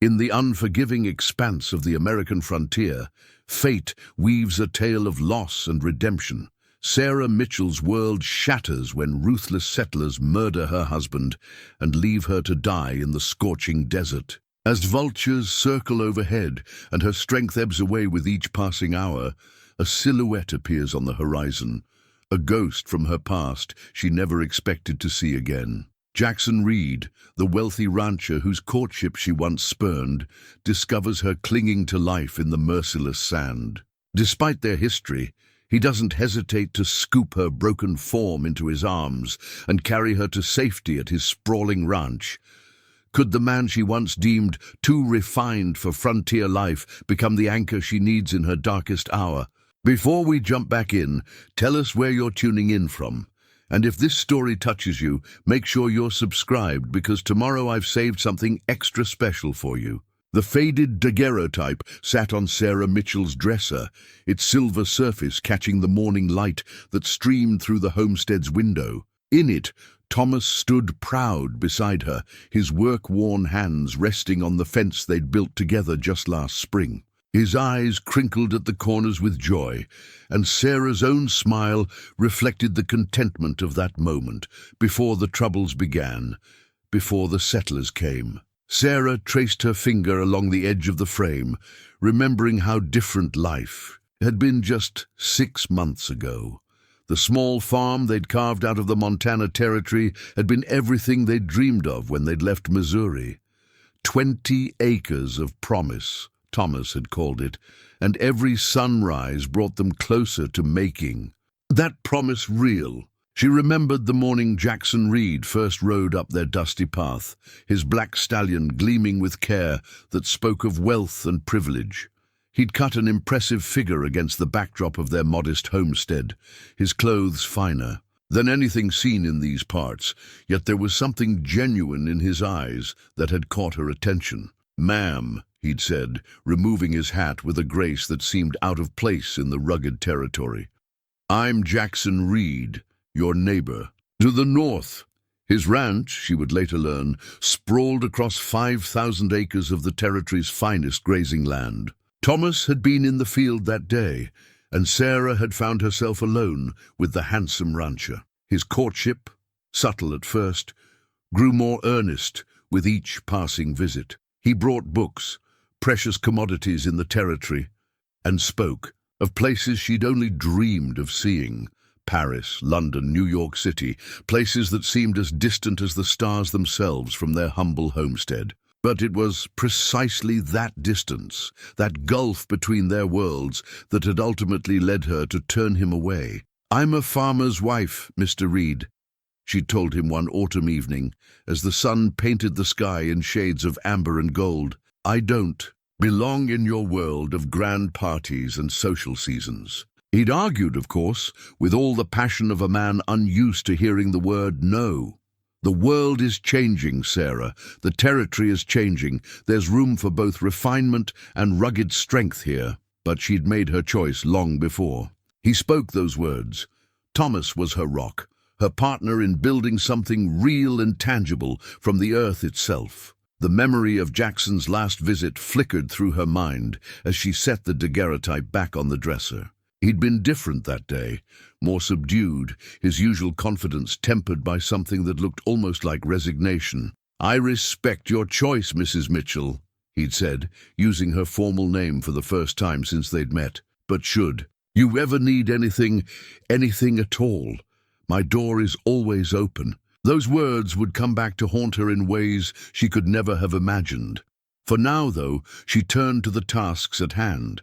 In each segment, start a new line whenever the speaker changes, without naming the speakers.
In the unforgiving expanse of the American frontier, fate weaves a tale of loss and redemption. Sarah Mitchell's world shatters when ruthless settlers murder her husband and leave her to die in the scorching desert. As vultures circle overhead and her strength ebbs away with each passing hour, a silhouette appears on the horizon, a ghost from her past she never expected to see again. Jackson Reed, the wealthy rancher whose courtship she once spurned, discovers her clinging to life in the merciless sand. Despite their history, he doesn't hesitate to scoop her broken form into his arms and carry her to safety at his sprawling ranch. Could the man she once deemed too refined for frontier life become the anchor she needs in her darkest hour? Before we jump back in, tell us where you're tuning in from. And if this story touches you, make sure you're subscribed, because tomorrow I've saved something extra special for you. The faded daguerreotype sat on Sarah Mitchell's dresser, its silver surface catching the morning light that streamed through the homestead's window. In it, Thomas stood proud beside her, his work-worn hands resting on the fence they'd built together just last spring. His eyes crinkled at the corners with joy, and Sarah's own smile reflected the contentment of that moment, before the troubles began, before the settlers came. Sarah traced her finger along the edge of the frame, remembering how different life had been just 6 months ago. The small farm they'd carved out of the Montana Territory had been everything they'd dreamed of when they'd left Missouri. 20 acres of promise, Thomas had called it, and every sunrise brought them closer to making that promise real. She remembered the morning Jackson Reed first rode up their dusty path, his black stallion gleaming with care that spoke of wealth and privilege. He'd cut an impressive figure against the backdrop of their modest homestead, his clothes finer than anything seen in these parts, yet there was something genuine in his eyes that had caught her attention. "Ma'am," he'd said, removing his hat with a grace that seemed out of place in the rugged territory. "I'm Jackson Reed, your neighbor." To the north, his ranch, she would later learn, sprawled across 5,000 acres of the territory's finest grazing land. Thomas had been in the field that day, and Sarah had found herself alone with the handsome rancher. His courtship, subtle at first, grew more earnest with each passing visit. He brought books, precious commodities in the territory, and spoke of places she'd only dreamed of seeing. Paris, London, New York City, places that seemed as distant as the stars themselves from their humble homestead. But it was precisely that distance, that gulf between their worlds, that had ultimately led her to turn him away. "I'm a farmer's wife, Mr. Reed," she told him one autumn evening, as the sun painted the sky in shades of amber and gold. "I don't belong in your world of grand parties and social seasons." He'd argued, of course, with all the passion of a man unused to hearing the word no. "The world is changing, Sarah. The territory is changing. There's room for both refinement and rugged strength here." But she'd made her choice long before. He spoke those words. Thomas was her rock, her partner in building something real and tangible from the earth itself. The memory of Jackson's last visit flickered through her mind as she set the daguerreotype back on the dresser. He'd been different that day, more subdued, his usual confidence tempered by something that looked almost like resignation. "I respect your choice, Mrs. Mitchell," he'd said, using her formal name for the first time since they'd met. "But should you ever need anything at all, my door is always open." Those words would come back to haunt her in ways she could never have imagined. For now, though, she turned to the tasks at hand.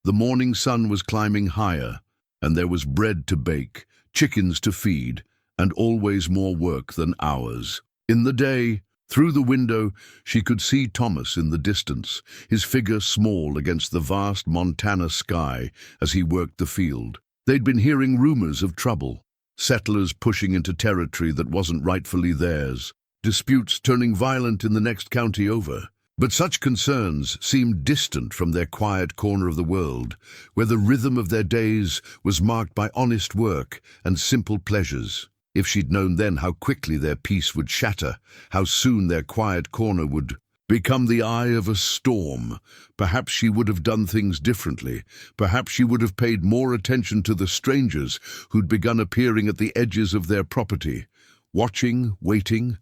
The morning sun was climbing higher, and there was bread to bake, chickens to feed, and always more work than hours. In the day, through the window, she could see Thomas in the distance, his figure small against the vast Montana sky as he worked the field. They'd been hearing rumors of trouble, settlers pushing into territory that wasn't rightfully theirs, disputes turning violent in the next county over. But such concerns seemed distant from their quiet corner of the world, where the rhythm of their days was marked by honest work and simple pleasures. If she'd known then how quickly their peace would shatter, how soon their quiet corner would become the eye of a storm. Perhaps she would have done things differently. Perhaps she would have paid more attention to the strangers who'd begun appearing at the edges of their property. Watching, waiting.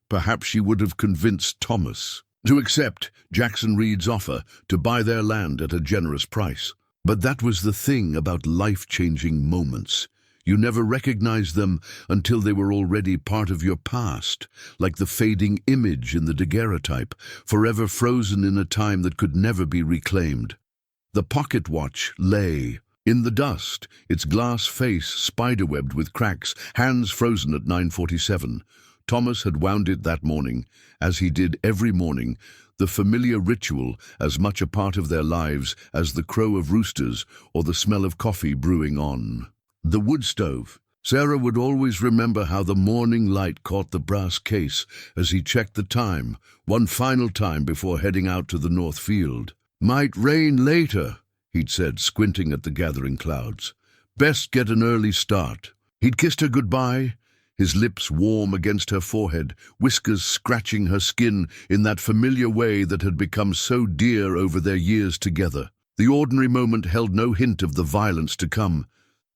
Perhaps she would have convinced Thomas to accept Jackson Reed's offer to buy their land at a generous price. But that was the thing about life-changing moments. You never recognized them until they were already part of your past, like the fading image in the daguerreotype, forever frozen in a time that could never be reclaimed. The pocket watch lay in the dust, its glass face spiderwebbed with cracks, hands frozen at 9:47. Thomas had wound it that morning, as he did every morning, the familiar ritual as much a part of their lives as the crow of roosters or the smell of coffee brewing on the wood stove. Sarah would always remember how the morning light caught the brass case as he checked the time, one final time before heading out to the north field. "Might rain later," he'd said, squinting at the gathering clouds. "Best get an early start." He'd kissed her goodbye, his lips warm against her forehead, whiskers scratching her skin in that familiar way that had become so dear over their years together. The ordinary moment held no hint of the violence to come.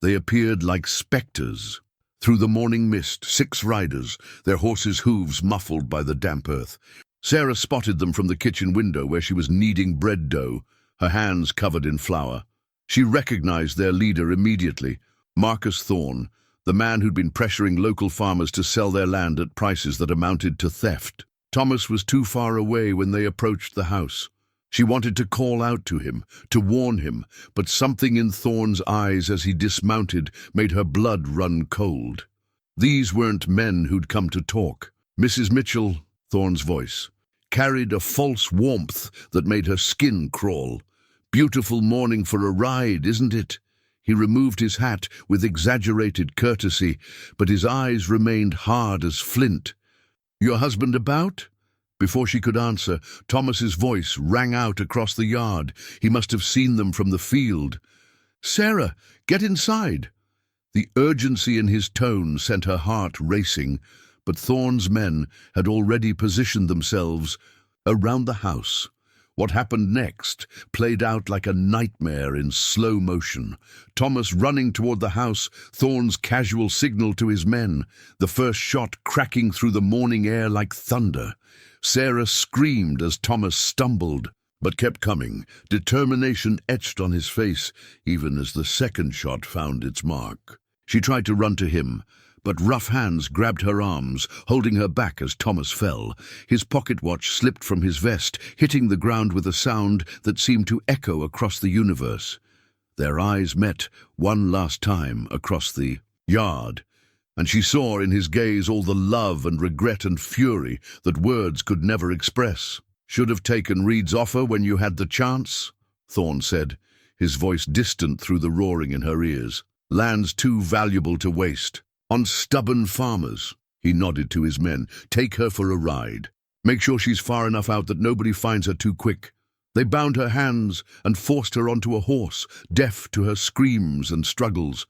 They appeared like specters. Through the morning mist, 6 riders, their horses' hooves muffled by the damp earth. Sarah spotted them from the kitchen window where she was kneading bread dough, her hands covered in flour. She recognized their leader immediately, Marcus Thorne, the man who'd been pressuring local farmers to sell their land at prices that amounted to theft. Thomas was too far away when they approached the house. She wanted to call out to him, to warn him, but something in Thorne's eyes as he dismounted made her blood run cold. These weren't men who'd come to talk. Mrs. Mitchell, Thorne's voice, carried a false warmth that made her skin crawl. "Beautiful morning for a ride, isn't it?" He removed his hat with exaggerated courtesy, but his eyes remained hard as flint. "Your husband about?" Before she could answer, Thomas's voice rang out across the yard. He must have seen them from the field. "Sarah, get inside." The urgency in his tone sent her heart racing, but Thorne's men had already positioned themselves around the house. What happened next played out like a nightmare in slow motion. Thomas running toward the house, Thorne's casual signal to his men, the first shot cracking through the morning air like thunder. Sarah screamed as Thomas stumbled, but kept coming, determination etched on his face, even as the second shot found its mark. She tried to run to him, but rough hands grabbed her arms, holding her back as Thomas fell. His pocket watch slipped from his vest, hitting the ground with a sound that seemed to echo across the universe. Their eyes met one last time across the yard, and she saw in his gaze all the love and regret and fury that words could never express. "Should have taken Reed's offer when you had the chance," Thorne said, his voice distant through the roaring in her ears. "Land's too valuable to waste. On stubborn farmers." He nodded to his men. "Take her for a ride. Make sure she's far enough out that nobody finds her too quick." They bound her hands and forced her onto a horse, deaf to her screams and struggles.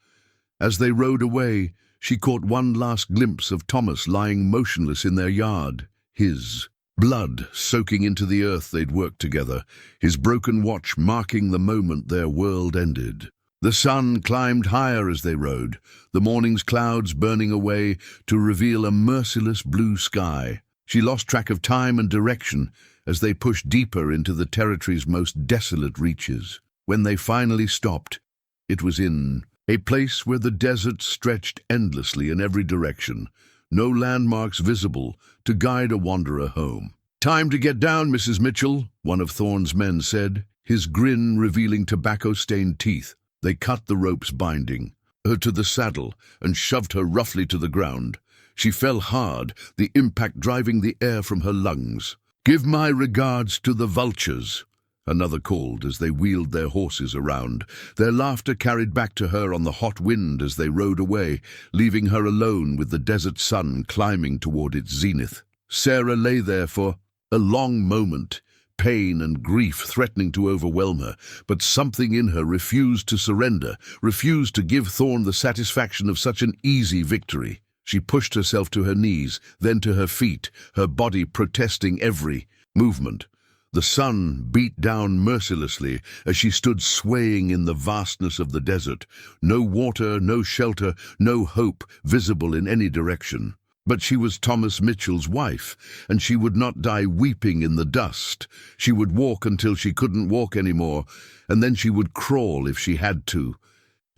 As they rode away, she caught one last glimpse of Thomas lying motionless in their yard, his blood soaking into the earth they'd worked together, his broken watch marking the moment their world ended. The sun climbed higher as they rode, the morning's clouds burning away to reveal a merciless blue sky. She lost track of time and direction as they pushed deeper into the territory's most desolate reaches. When they finally stopped, it was in a place where the desert stretched endlessly in every direction, no landmarks visible to guide a wanderer home. "Time to get down, Mrs. Mitchell," one of Thorne's men said, his grin revealing tobacco-stained teeth. They cut the ropes binding her to the saddle and shoved her roughly to the ground. She fell hard, the impact driving the air from her lungs. "Give my regards to the vultures," another called as they wheeled their horses around. Their laughter carried back to her on the hot wind as they rode away, leaving her alone with the desert sun climbing toward its zenith. Sarah lay there for a long moment, pain and grief threatening to overwhelm her, but something in her refused to surrender, refused to give Thorne the satisfaction of such an easy victory. She pushed herself to her knees, then to her feet, her body protesting every movement. The sun beat down mercilessly as she stood swaying in the vastness of the desert. No water, no shelter, no hope visible in any direction. But she was Thomas Mitchell's wife, and she would not die weeping in the dust. She would walk until she couldn't walk anymore, and then she would crawl if she had to.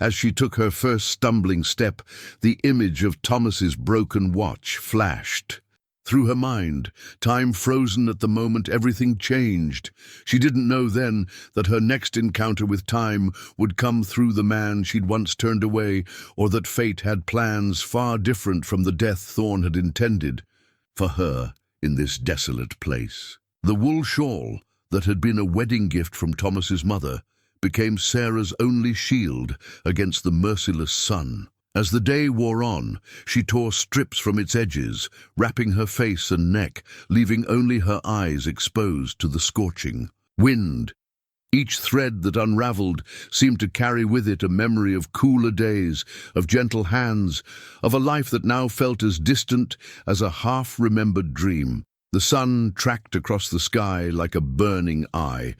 As she took her first stumbling step, the image of Thomas's broken watch flashed through her mind. Time frozen at the moment, everything changed. She didn't know then that her next encounter with time would come through the man she'd once turned away, or that fate had plans far different from the death Thorn had intended for her in this desolate place. The wool shawl that had been a wedding gift from Thomas's mother became Sarah's only shield against the merciless sun. As the day wore on, she tore strips from its edges, wrapping her face and neck, leaving only her eyes exposed to the scorching wind. Each thread that unraveled seemed to carry with it a memory of cooler days, of gentle hands, of a life that now felt as distant as a half-remembered dream. The sun tracked across the sky like a burning eye,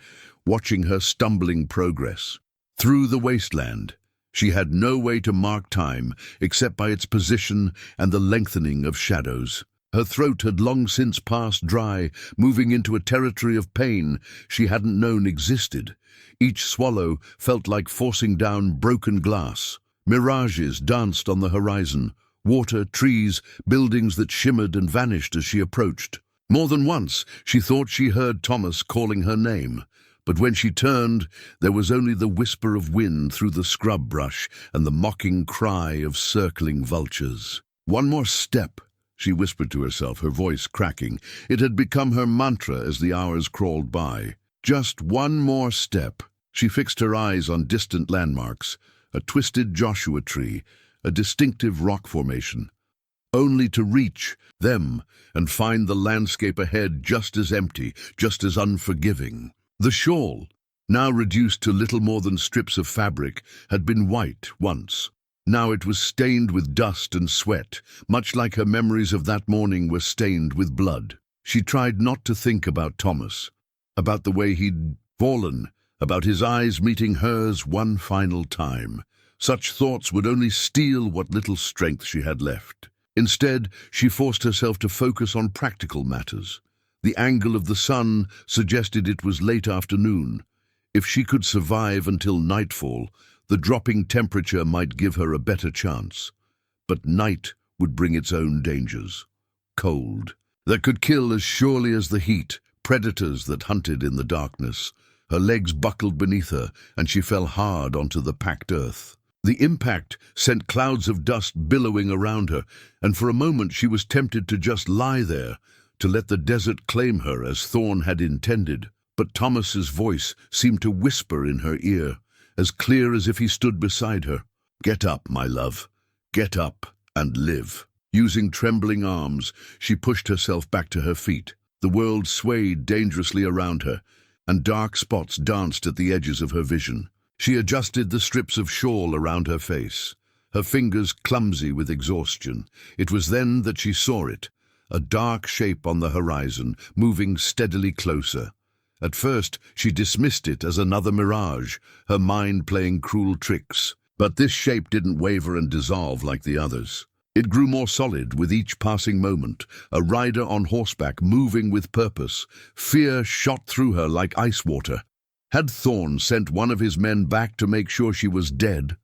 watching her stumbling progress. Through the wasteland, she had no way to mark time except by its position and the lengthening of shadows. Her throat had long since passed dry, moving into a territory of pain she hadn't known existed. Each swallow felt like forcing down broken glass. Mirages danced on the horizon, water, trees, buildings that shimmered and vanished as she approached. More than once she thought she heard Thomas calling her name. But when she turned, there was only the whisper of wind through the scrub brush and the mocking cry of circling vultures. "One more step," she whispered to herself, her voice cracking. It had become her mantra as the hours crawled by. Just one more step. She fixed her eyes on distant landmarks, a twisted Joshua tree, a distinctive rock formation, only to reach them and find the landscape ahead just as empty, just as unforgiving. The shawl, now reduced to little more than strips of fabric, had been white once. Now it was stained with dust and sweat, much like her memories of that morning were stained with blood. She tried not to think about Thomas, about the way he'd fallen, about his eyes meeting hers one final time. Such thoughts would only steal what little strength she had left. Instead, she forced herself to focus on practical matters. The angle of the sun suggested it was late afternoon. If she could survive until nightfall, the dropping temperature might give her a better chance. But night would bring its own dangers. Cold, that could kill as surely as the heat, predators that hunted in the darkness. Her legs buckled beneath her, and she fell hard onto the packed earth. The impact sent clouds of dust billowing around her, and for a moment she was tempted to just lie there, to let the desert claim her as Thorn had intended. But Thomas's voice seemed to whisper in her ear, as clear as if he stood beside her. "Get up, my love. Get up and live." Using trembling arms, she pushed herself back to her feet. The world swayed dangerously around her, and dark spots danced at the edges of her vision. She adjusted the strips of shawl around her face, her fingers clumsy with exhaustion. It was then that she saw it, a dark shape on the horizon, moving steadily closer. At first, she dismissed it as another mirage, her mind playing cruel tricks. But this shape didn't waver and dissolve like the others. It grew more solid with each passing moment, a rider on horseback moving with purpose. Fear shot through her like ice water. Had Thorn sent one of his men back to make sure she was dead?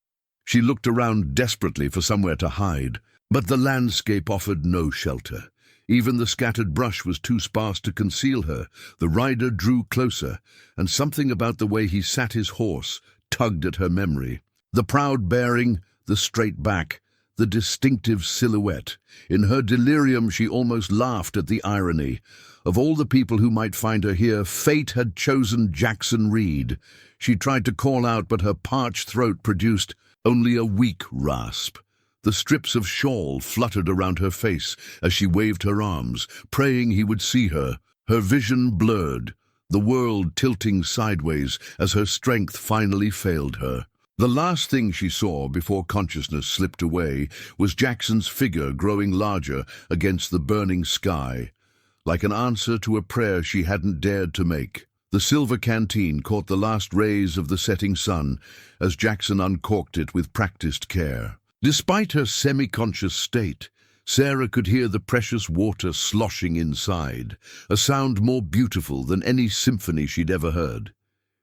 She looked around desperately for somewhere to hide, but the landscape offered no shelter. Even the scattered brush was too sparse to conceal her. The rider drew closer, and something about the way he sat his horse tugged at her memory. The proud bearing, the straight back, the distinctive silhouette. In her delirium, she almost laughed at the irony. Of all the people who might find her here, fate had chosen Jackson Reed. She tried to call out, but her parched throat produced only a weak rasp. The strips of shawl fluttered around her face as she waved her arms, praying he would see her. Her vision blurred, the world tilting sideways as her strength finally failed her. The last thing she saw before consciousness slipped away was Jackson's figure growing larger against the burning sky. like an answer to a prayer she hadn't dared to make. The silver canteen caught the last rays of the setting sun as Jackson uncorked it with practiced care. Despite her semi-conscious state, Sarah could hear the precious water sloshing inside, a sound more beautiful than any symphony she'd ever heard.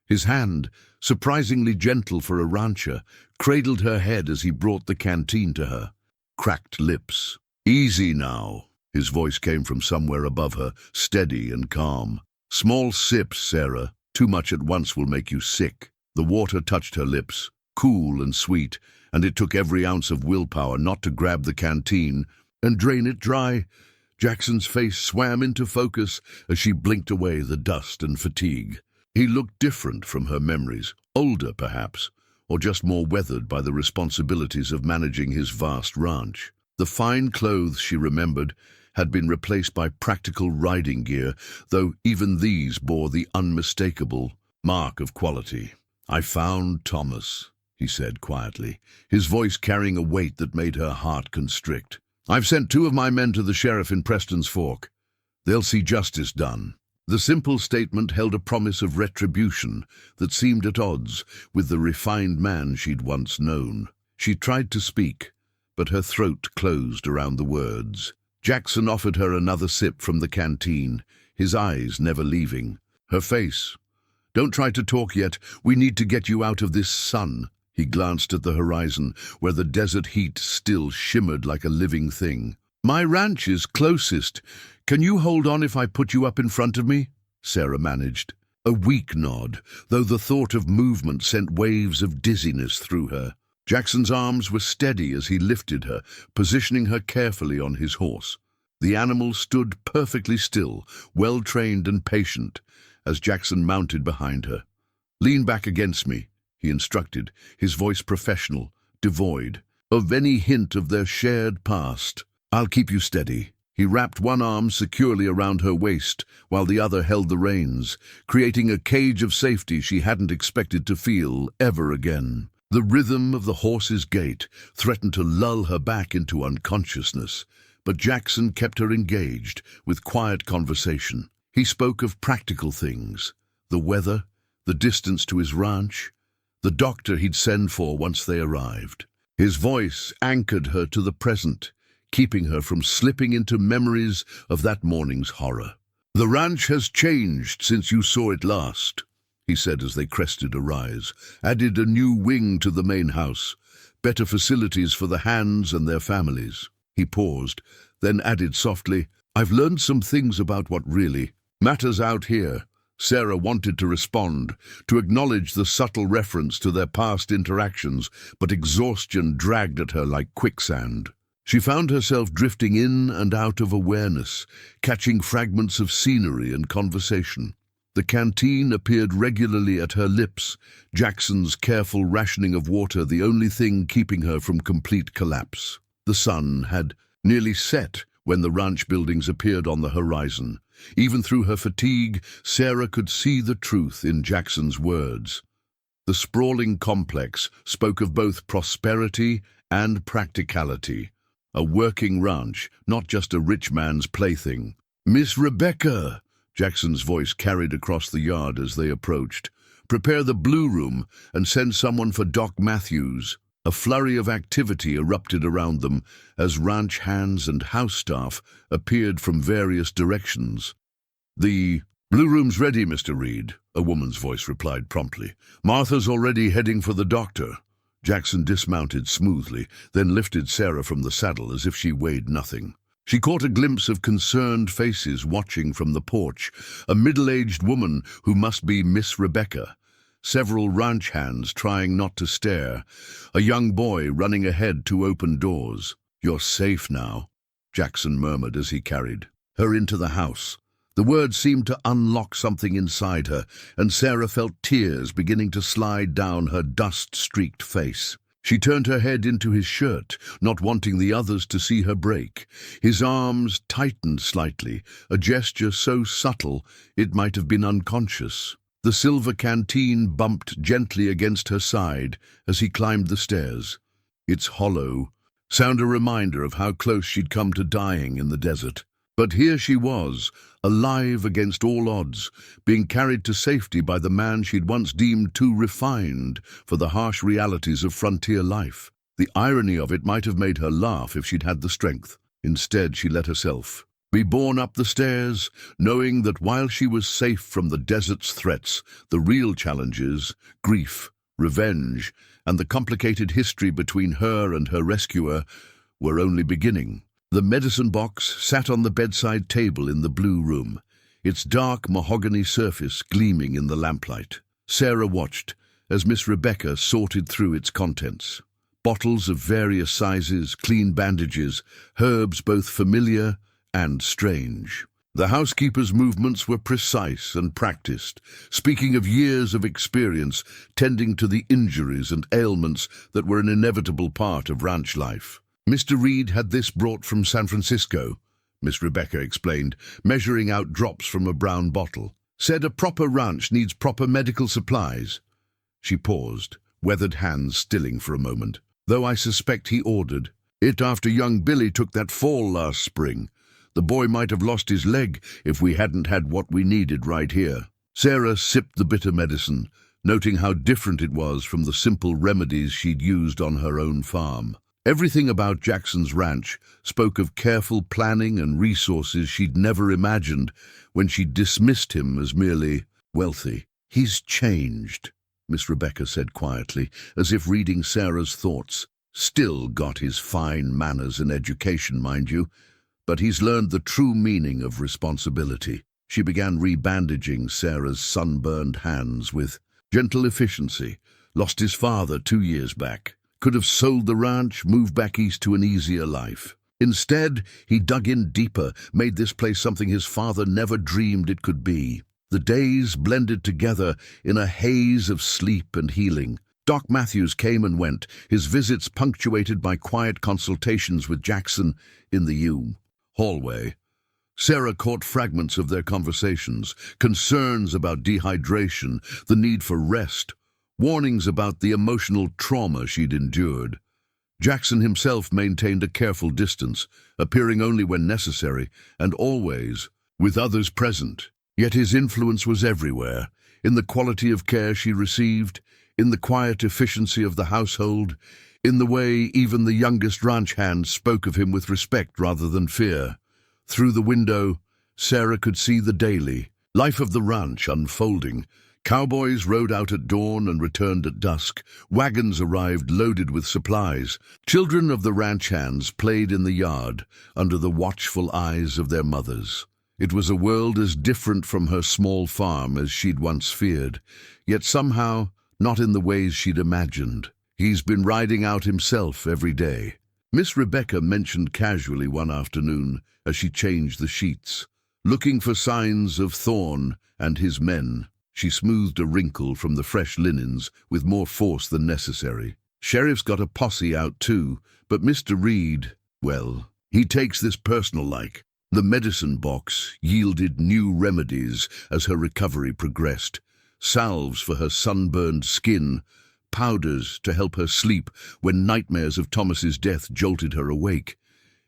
His hand, surprisingly gentle for a rancher, cradled her head as he brought the canteen to her. Cracked lips. "Easy now." His voice came from somewhere above her, steady and calm. "Small sips, Sarah. Too much at once will make you sick." The water touched her lips, cool and sweet, and it took every ounce of willpower not to grab the canteen and drain it dry. Jackson's face swam into focus as she blinked away the dust and fatigue. He looked different from her memories, older perhaps, or just more weathered by the responsibilities of managing his vast ranch. The fine clothes she remembered had been replaced by practical riding gear, though even these bore the unmistakable mark of quality. "I found Thomas," he said quietly, his voice carrying a weight that made her heart constrict. "I've sent 2 of my men to the sheriff in Preston's Fork. They'll see justice done." The simple statement held a promise of retribution that seemed at odds with the refined man she'd once known. She tried to speak, but her throat closed around the words. Jackson offered her another sip from the canteen, his eyes never leaving. Her face. "Don't try to talk yet. We need to get you out of this sun." He glanced at the horizon, where the desert heat still shimmered like a living thing. "My ranch is closest. Can you hold on if I put you up in front of me?" Sarah managed. A weak nod, though the thought of movement sent waves of dizziness through her. Jackson's arms were steady as he lifted her, positioning her carefully on his horse. The animal stood perfectly still, well-trained and patient, as Jackson mounted behind her. "Lean back against me," he instructed, his voice professional, devoid of any hint of their shared past. "I'll keep you steady." He wrapped one arm securely around her waist, while the other held the reins, creating a cage of safety she hadn't expected to feel ever again. The rhythm of the horse's gait threatened to lull her back into unconsciousness, but Jackson kept her engaged with quiet conversation. He spoke of practical things, the weather, the distance to his ranch, the doctor he'd send for once they arrived. His voice anchored her to the present, keeping her from slipping into memories of that morning's horror. "The ranch has changed since you saw it last," he said as they crested a rise. "Added a new wing to the main house, better facilities for the hands and their families." He paused, then added softly, "I've learned some things about what really matters out here." Sarah wanted to respond, to acknowledge the subtle reference to their past interactions, but exhaustion dragged at her like quicksand. She found herself drifting in and out of awareness, catching fragments of scenery and conversation. The canteen appeared regularly at her lips, Jackson's careful rationing of water the only thing keeping her from complete collapse. The sun had nearly set when the ranch buildings appeared on the horizon. Even through her fatigue, Sarah could see the truth in Jackson's words. The sprawling complex spoke of both prosperity and practicality. A working ranch, not just a rich man's plaything. "Miss Rebecca," Jackson's voice carried across the yard as they approached. "Prepare the blue room and send someone for Doc Matthews." A flurry of activity erupted around them as ranch hands and house staff appeared from various directions. "The blue room's ready, Mr. Reed," a woman's voice replied promptly. "Martha's already heading for the doctor." Jackson dismounted smoothly, then lifted Sarah from the saddle as if she weighed nothing. She caught a glimpse of concerned faces watching from the porch, a middle-aged woman who must be Miss Rebecca, several ranch hands trying not to stare, a young boy running ahead to open doors. "You're safe now," Jackson murmured as he carried her into the house. The words seemed to unlock something inside her, and Sarah felt tears beginning to slide down her dust-streaked face. She turned her head into his shirt, not wanting the others to see her break. His arms tightened slightly, a gesture so subtle it might have been unconscious. The silver canteen bumped gently against her side as he climbed the stairs. Its hollow sound a reminder of how close she'd come to dying in the desert. But here she was, alive against all odds, being carried to safety by the man she'd once deemed too refined for the harsh realities of frontier life. The irony of it might have made her laugh if she'd had the strength. Instead, she let herself be borne up the stairs, knowing that while she was safe from the desert's threats, the real challenges, grief, revenge, and the complicated history between her and her rescuer were only beginning. The medicine box sat on the bedside table in the blue room, its dark mahogany surface gleaming in the lamplight. Sarah watched as Miss Rebecca sorted through its contents. Bottles of various sizes, clean bandages, herbs both familiar and strange. The housekeeper's movements were precise and practiced, speaking of years of experience tending to the injuries and ailments that were an inevitable part of ranch life. Mr. Reed had this brought from San Francisco, Miss Rebecca explained, measuring out drops from a brown bottle. Said a proper ranch needs proper medical supplies. She paused, weathered hands stilling for a moment. Though I suspect he ordered it after young Billy took that fall last spring. The boy might have lost his leg if we hadn't had what we needed right here. Sarah sipped the bitter medicine, noting how different it was from the simple remedies she'd used on her own farm. Everything about Jackson's ranch spoke of careful planning and resources she'd never imagined when she dismissed him as merely wealthy. He's changed, Miss Rebecca said quietly, as if reading Sarah's thoughts. Still got his fine manners and education, mind you, but he's learned the true meaning of responsibility. She began rebandaging Sarah's sunburned hands with gentle efficiency. Lost his father 2 years back. Could have sold the ranch, moved back east to an easier life. Instead, he dug in deeper, made this place something his father never dreamed it could be. The days blended together in a haze of sleep and healing. Doc Matthews came and went, his visits punctuated by quiet consultations with Jackson in the hallway. Sarah caught fragments of their conversations, concerns about dehydration, the need for rest, warnings about the emotional trauma she'd endured. Jackson himself maintained a careful distance, appearing only when necessary, and always with others present. Yet his influence was everywhere, in the quality of care she received, in the quiet efficiency of the household, in the way even the youngest ranch hands spoke of him with respect rather than fear. Through the window, Sarah could see the daily life of the ranch unfolding. Cowboys rode out at dawn and returned at dusk. Wagons arrived loaded with supplies. Children of the ranch hands played in the yard under the watchful eyes of their mothers. It was a world as different from her small farm as she'd once feared, yet somehow not in the ways she'd imagined. He's been riding out himself every day. Miss Rebecca mentioned casually one afternoon as she changed the sheets, looking for signs of Thorne and his men. She smoothed a wrinkle from the fresh linens with more force than necessary. Sheriff's got a posse out too, but Mr. Reed, well, he takes this personal-like. The medicine box yielded new remedies as her recovery progressed. Salves for her sunburned skin, powders to help her sleep when nightmares of Thomas's death jolted her awake.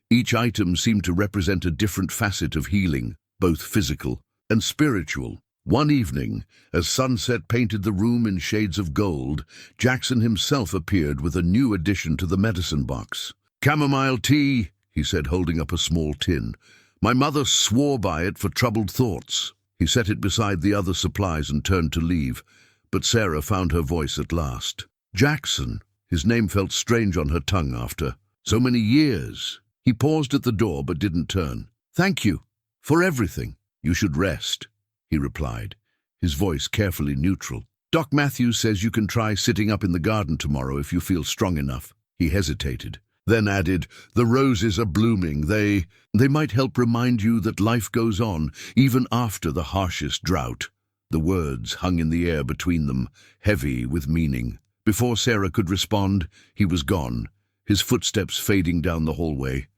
Each item seemed to represent a different facet of healing, both physical and spiritual. One evening, as sunset painted the room in shades of gold, Jackson himself appeared with a new addition to the medicine box. "Chamomile tea," he said, holding up a small tin. "My mother swore by it for troubled thoughts." He set it beside the other supplies and turned to leave, but Sarah found her voice at last. Jackson. His name felt strange on her tongue after so many years. He paused at the door but didn't turn. "Thank you for everything." "You should rest," he replied, his voice carefully neutral. "Doc Matthews says you can try sitting up in the garden tomorrow if you feel strong enough." He hesitated, then added, "The roses are blooming. They might help remind you that life goes on, even after the harshest drought." The words hung in the air between them, heavy with meaning. Before Sarah could respond, he was gone, his footsteps fading down the hallway.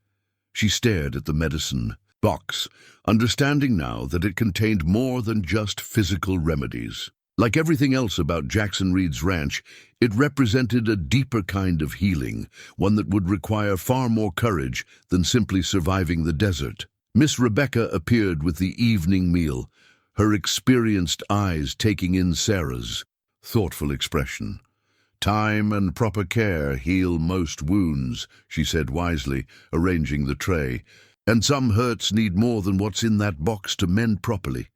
She stared at the medicine box, understanding now that it contained more than just physical remedies. Like everything else about Jackson Reed's ranch, it represented a deeper kind of healing, one that would require far more courage than simply surviving the desert. Miss Rebecca appeared with the evening meal, her experienced eyes taking in Sarah's thoughtful expression. "Time and proper care heal most wounds," she said wisely, arranging the tray. "And some hurts need more than what's in that box to mend properly."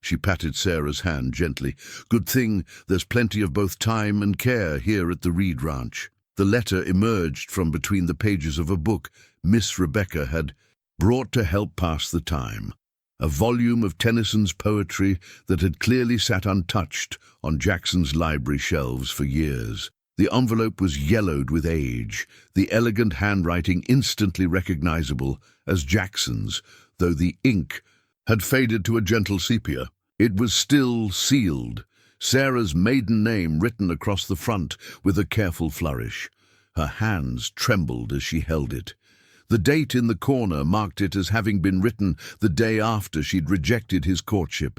She patted Sarah's hand gently. "Good thing there's plenty of both time and care here at the Reed Ranch." The letter emerged from between the pages of a book Miss Rebecca had brought to help pass the time. A volume of Tennyson's poetry that had clearly sat untouched on Jackson's library shelves for years. The envelope was yellowed with age, the elegant handwriting instantly recognizable as Jackson's, though the ink had faded to a gentle sepia. It was still sealed, Sarah's maiden name written across the front with a careful flourish. Her hands trembled as she held it. The date in the corner marked it as having been written the day after she'd rejected his courtship.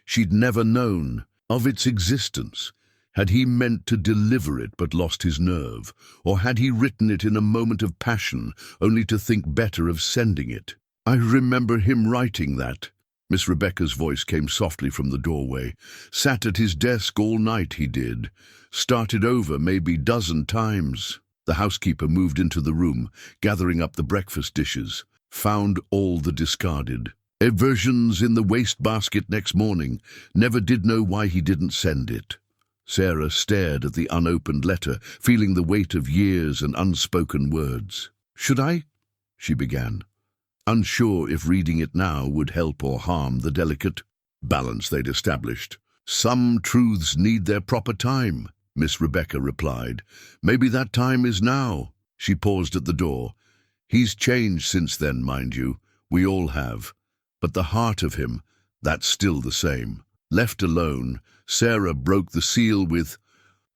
She'd never known of its existence. Had he meant to deliver it but lost his nerve? Or had he written it in a moment of passion, only to think better of sending it? "I remember him writing that." Miss Rebecca's voice came softly from the doorway. "Sat at his desk all night, he did. Started over maybe dozen times." The housekeeper moved into the room, gathering up the breakfast dishes. "Found all the discarded versions in the wastebasket next morning. Never did know why he didn't send it." Sarah stared at the unopened letter, feeling the weight of years and unspoken words. "Should I?" she began, unsure if reading it now would help or harm the delicate balance they'd established. "Some truths need their proper time," Miss Rebecca replied. "Maybe that time is now." She paused at the door. "He's changed since then, mind you. We all have. But the heart of him, that's still the same." Left alone, Sarah broke the seal with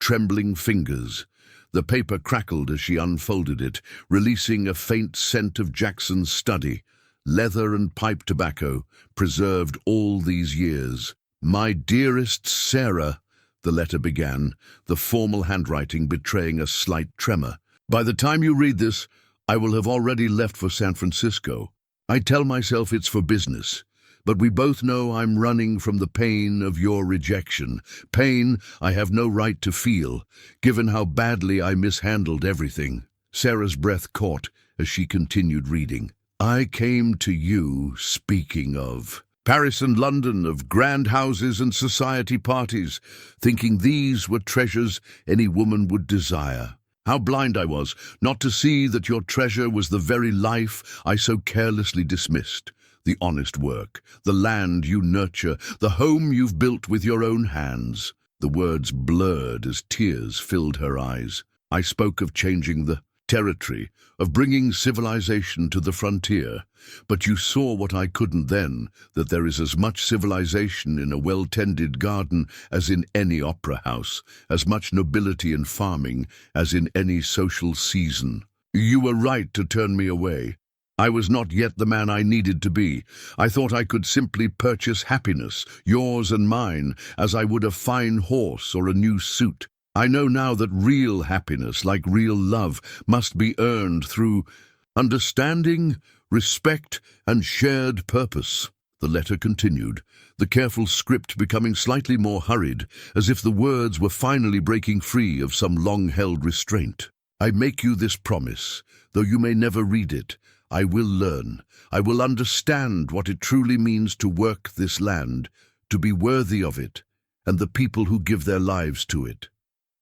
trembling fingers. The paper crackled as she unfolded it, releasing a faint scent of Jackson's study, leather and pipe tobacco, preserved all these years. "My dearest Sarah," the letter began, the formal handwriting betraying a slight tremor. "By the time you read this, I will have already left for San Francisco. I tell myself it's for business, but we both know I'm running from the pain of your rejection, pain I have no right to feel, given how badly I mishandled everything." Sarah's breath caught as she continued reading. "I came to you speaking of Paris and London, of grand houses and society parties, thinking these were treasures any woman would desire. How blind I was not to see that your treasure was the very life I so carelessly dismissed. The honest work, the land you nurture, the home you've built with your own hands." The words blurred as tears filled her eyes. "I spoke of changing the territory, of bringing civilization to the frontier. But you saw what I couldn't then, that there is as much civilization in a well-tended garden as in any opera house, as much nobility in farming as in any social season. You were right to turn me away. I was not yet the man I needed to be. I thought I could simply purchase happiness, yours and mine, as I would a fine horse or a new suit. I know now that real happiness, like real love, must be earned through understanding, respect, and shared purpose." The letter continued, the careful script becoming slightly more hurried, as if the words were finally breaking free of some long-held restraint. "I make you this promise, though you may never read it. I will learn. I will understand what it truly means to work this land, to be worthy of it, and the people who give their lives to it.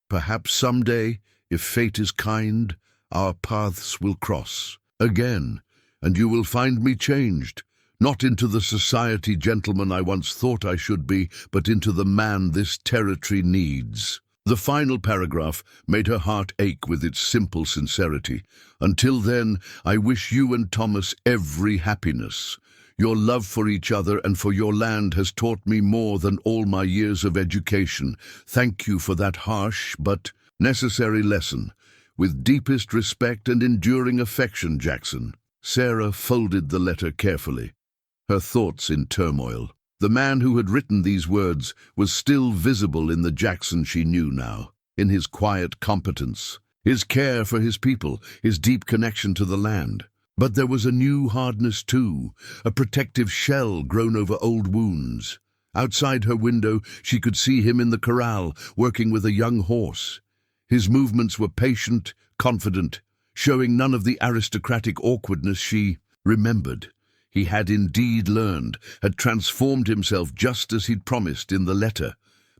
Perhaps someday, if fate is kind, our paths will cross again, and you will find me changed, not into the society gentleman I once thought I should be, but into the man this territory needs." The final paragraph made her heart ache with its simple sincerity. "Until then, I wish you and Thomas every happiness. Your love for each other and for your land has taught me more than all my years of education. Thank you for that harsh but necessary lesson. With deepest respect and enduring affection, Jackson." Sarah folded the letter carefully, her thoughts in turmoil. The man who had written these words was still visible in the Jackson she knew now, in his quiet competence, his care for his people, his deep connection to the land. But there was a new hardness too, a protective shell grown over old wounds. Outside her window, she could see him in the corral, working with a young horse. His movements were patient, confident, showing none of the aristocratic awkwardness she remembered. He had indeed learned, had transformed himself just as he'd promised in the letter.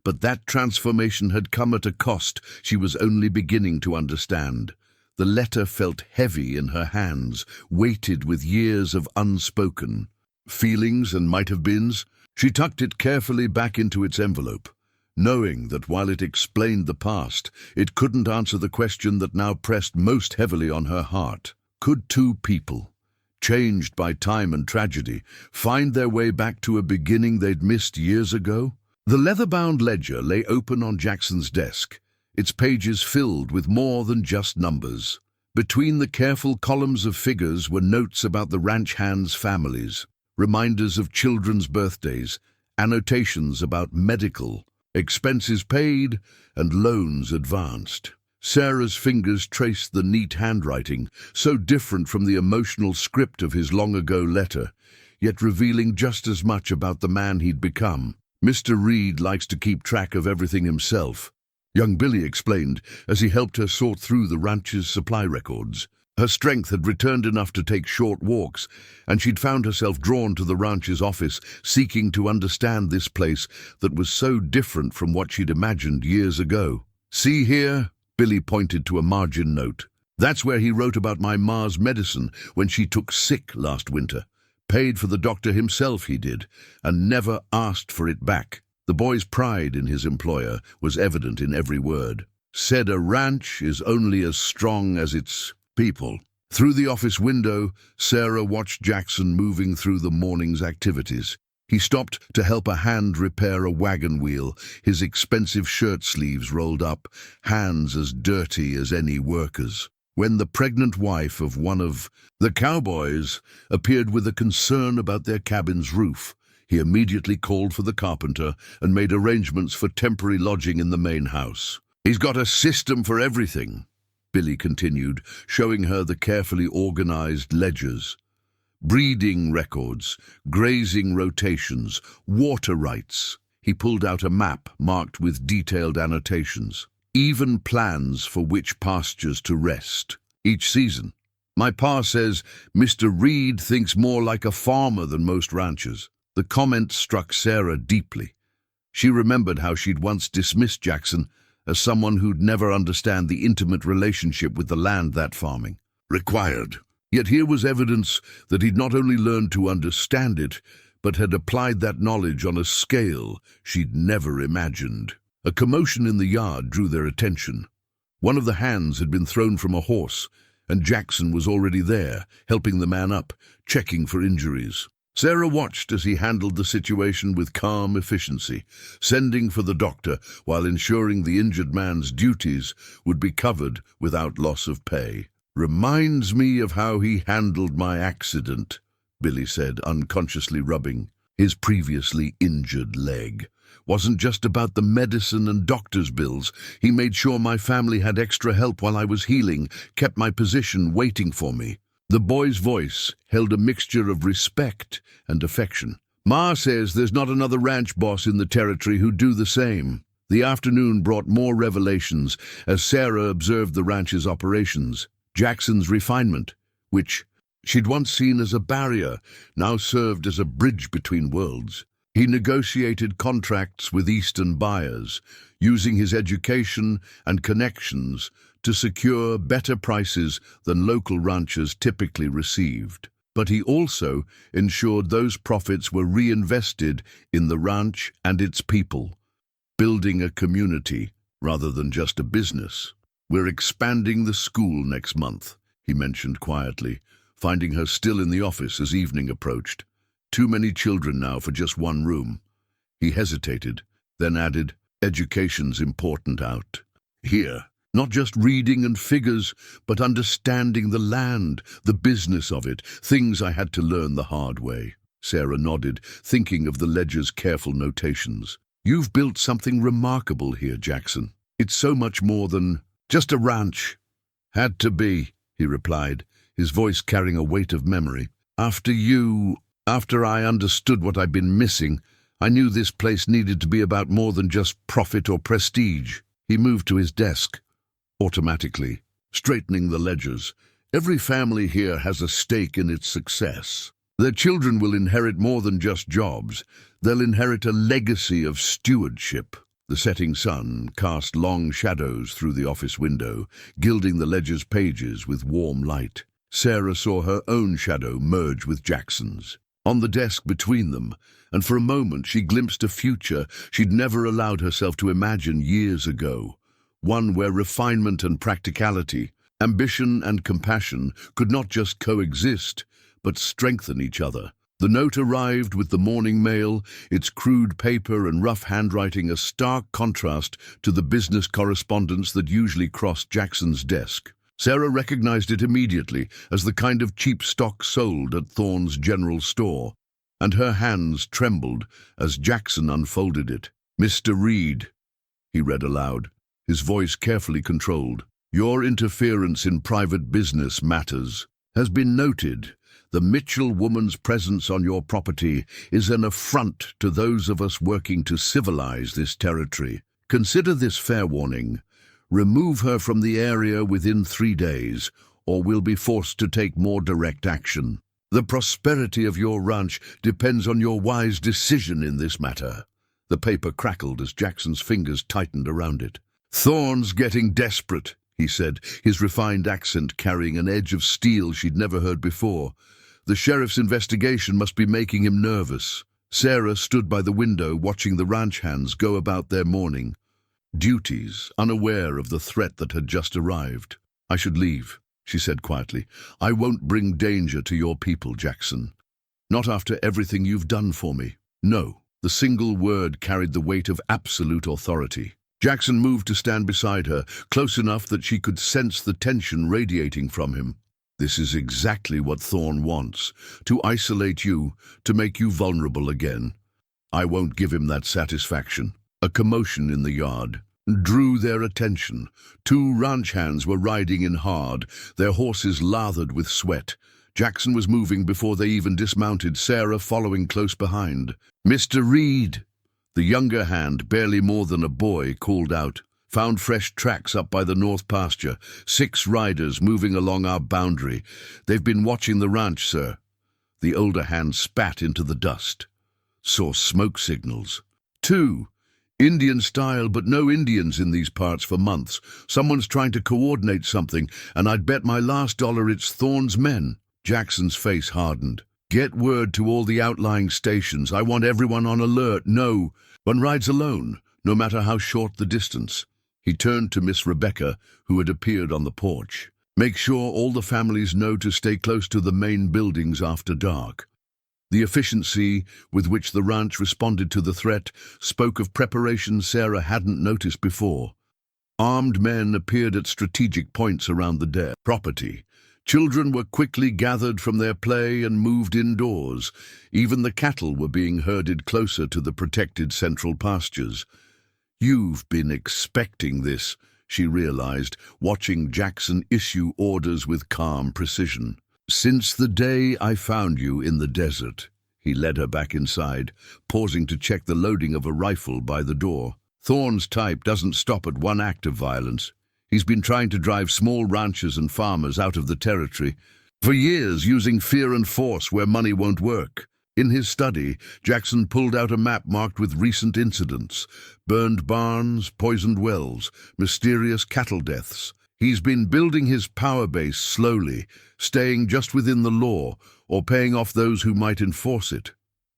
But that transformation had come at a cost she was only beginning to understand. The letter felt heavy in her hands, weighted with years of unspoken feelings and might-have-beens. She tucked it carefully back into its envelope, knowing that while it explained the past, it couldn't answer the question that now pressed most heavily on her heart. Could two people, changed by time and tragedy, find their way back to a beginning they'd missed years ago? The leather-bound ledger lay open on Jackson's desk, its pages filled with more than just numbers. Between the careful columns of figures were notes about the ranch hands' families, reminders of children's birthdays, annotations about medical, expenses paid, and loans advanced. Sarah's fingers traced the neat handwriting, so different from the emotional script of his long-ago letter, yet revealing just as much about the man he'd become. "Mr. Reed likes to keep track of everything himself," young Billy explained as he helped her sort through the ranch's supply records. Her strength had returned enough to take short walks, and she'd found herself drawn to the ranch's office, seeking to understand this place that was so different from what she'd imagined years ago. "See here?" Billy pointed to a margin note. "That's where he wrote about my ma's medicine when she took sick last winter. Paid for the doctor himself, he did, and never asked for it back." The boy's pride in his employer was evident in every word. "Said a ranch is only as strong as its people." Through the office window, Sarah watched Jackson moving through the morning's activities. He stopped to help a hand repair a wagon wheel, his expensive shirt sleeves rolled up, hands as dirty as any worker's. When the pregnant wife of one of the Cowboys appeared with a concern about their cabin's roof, he immediately called for the carpenter and made arrangements for temporary lodging in the main house. "He's got a system for everything," Billy continued, showing her the carefully organized ledgers. "Breeding records, grazing rotations, water rights." He pulled out a map marked with detailed annotations. "Even plans for which pastures to rest each season. My pa says Mr. Reed thinks more like a farmer than most ranchers." The comment struck Sarah deeply. She remembered how she'd once dismissed Jackson as someone who'd never understand the intimate relationship with the land that farming required. Yet here was evidence that he'd not only learned to understand it, but had applied that knowledge on a scale she'd never imagined. A commotion in the yard drew their attention. One of the hands had been thrown from a horse, and Jackson was already there, helping the man up, checking for injuries. Sarah watched as he handled the situation with calm efficiency, sending for the doctor while ensuring the injured man's duties would be covered without loss of pay. "Reminds me of how he handled my accident," Billy said, unconsciously rubbing his previously injured leg. "Wasn't just about the medicine and doctor's bills. He made sure my family had extra help while I was healing, kept my position waiting for me." The boy's voice held a mixture of respect and affection. "Ma says there's not another ranch boss in the territory who'd do the same." The afternoon brought more revelations as Sarah observed the ranch's operations. Jackson's refinement, which she'd once seen as a barrier, now served as a bridge between worlds. He negotiated contracts with Eastern buyers, using his education and connections to secure better prices than local ranchers typically received. But he also ensured those profits were reinvested in the ranch and its people, building a community rather than just a business. "We're expanding the school next month," he mentioned quietly, finding her still in the office as evening approached. "Too many children now for just one room." He hesitated, then added, "Education's important out here. Not just reading and figures, but understanding the land, the business of it, things I had to learn the hard way." Sarah nodded, thinking of the ledger's careful notations. "You've built something remarkable here, Jackson. It's so much more than just a ranch." "Had to be," he replied, his voice carrying a weight of memory. After I understood what I'd been missing, I knew this place needed to be about more than just profit or prestige. He moved to his desk, automatically, straightening the ledgers. Every family here has a stake in its success. Their children will inherit more than just jobs. They'll inherit a legacy of stewardship. The setting sun cast long shadows through the office window, gilding the ledger's pages with warm light. Sarah saw her own shadow merge with Jackson's on the desk between them, and for a moment she glimpsed a future she'd never allowed herself to imagine years ago, one where refinement and practicality, ambition and compassion could not just coexist, but strengthen each other. The note arrived with the morning mail, its crude paper and rough handwriting a stark contrast to the business correspondence that usually crossed Jackson's desk. Sarah recognized it immediately as the kind of cheap stock sold at Thorne's general store, and her hands trembled as Jackson unfolded it. "Mr. Reed," he read aloud, his voice carefully controlled, "your interference in private business matters has been noted. The Mitchell woman's presence on your property is an affront to those of us working to civilize this territory. Consider this fair warning. Remove her from the area within 3 days, or we'll be forced to take more direct action. The prosperity of your ranch depends on your wise decision in this matter." The paper crackled as Jackson's fingers tightened around it. "Thorne's getting desperate," he said, his refined accent carrying an edge of steel she'd never heard before. "The sheriff's investigation must be making him nervous." Sarah stood by the window watching the ranch hands go about their morning duties, unaware of the threat that had just arrived. "I should leave," she said quietly. "I won't bring danger to your people, Jackson. Not after everything you've done for me." "No." The single word carried the weight of absolute authority. Jackson moved to stand beside her, close enough that she could sense the tension radiating from him. "This is exactly what Thorne wants, to isolate you, to make you vulnerable again. I won't give him that satisfaction." A commotion in the yard drew their attention. 2 ranch hands were riding in hard, their horses lathered with sweat. Jackson was moving before they even dismounted, Sarah following close behind. "Mr. Reed," the younger hand, barely more than a boy, called out. "Found fresh tracks up by the north pasture. 6 riders moving along our boundary. They've been watching the ranch, sir." The older hand spat into the dust. "Saw smoke signals. 2. Indian style, but no Indians in these parts for months. Someone's trying to coordinate something, and I'd bet my last dollar it's Thorne's men." Jackson's face hardened. "Get word to all the outlying stations. I want everyone on alert. No one rides alone, no matter how short the distance." He turned to Miss Rebecca, who had appeared on the porch. "Make sure all the families know to stay close to the main buildings after dark." The efficiency with which the ranch responded to the threat spoke of preparation Sarah hadn't noticed before. Armed men appeared at strategic points around the property. Children were quickly gathered from their play and moved indoors. Even the cattle were being herded closer to the protected central pastures. "You've been expecting this," she realized, watching Jackson issue orders with calm precision. "Since the day I found you in the desert." He led her back inside, pausing to check the loading of a rifle by the door. "Thorne's type doesn't stop at one act of violence. He's been trying to drive small ranchers and farmers out of the territory for years, using fear and force where money won't work." In his study, Jackson pulled out a map marked with recent incidents: burned barns, poisoned wells, mysterious cattle deaths. He's been building his power base slowly, staying just within the law, or paying off those who might enforce it.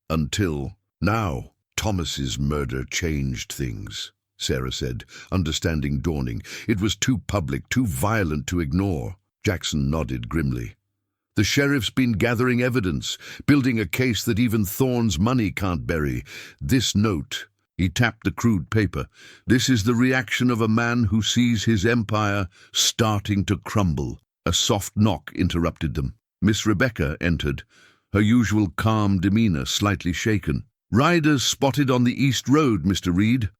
Until now. "Thomas's murder changed things," Sarah said, understanding dawning. "It was too public, too violent to ignore." Jackson nodded grimly. "The sheriff's been gathering evidence, building a case that even Thorne's money can't bury. This note," he tapped the crude paper, "this is the reaction of a man who sees his empire starting to crumble." A soft knock interrupted them. Miss Rebecca entered, her usual calm demeanor slightly shaken. "Riders spotted on the East Road, Mr. Reed.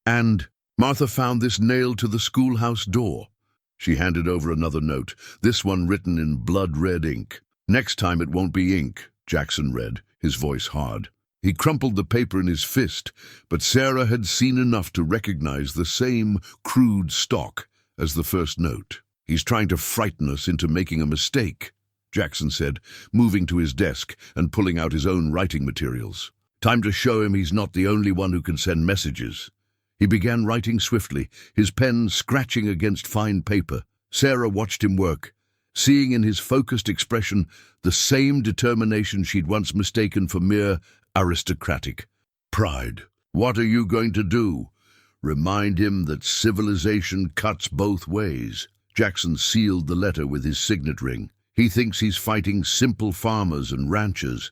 And Martha found this nailed to the schoolhouse door." She handed over another note, this one written in blood-red ink. "Next time it won't be ink," Jackson read, his voice hard. He crumpled the paper in his fist, but Sarah had seen enough to recognize the same crude stock as the first note. "He's trying to frighten us into making a mistake," Jackson said, moving to his desk and pulling out his own writing materials. "Time to show him he's not the only one who can send messages." He began writing swiftly, his pen scratching against fine paper. Sarah watched him work, seeing in his focused expression the same determination she'd once mistaken for mere aristocratic pride. "What are you going to do? Remind him that civilization cuts both ways." Jackson sealed the letter with his signet ring. "He thinks he's fighting simple farmers and ranchers.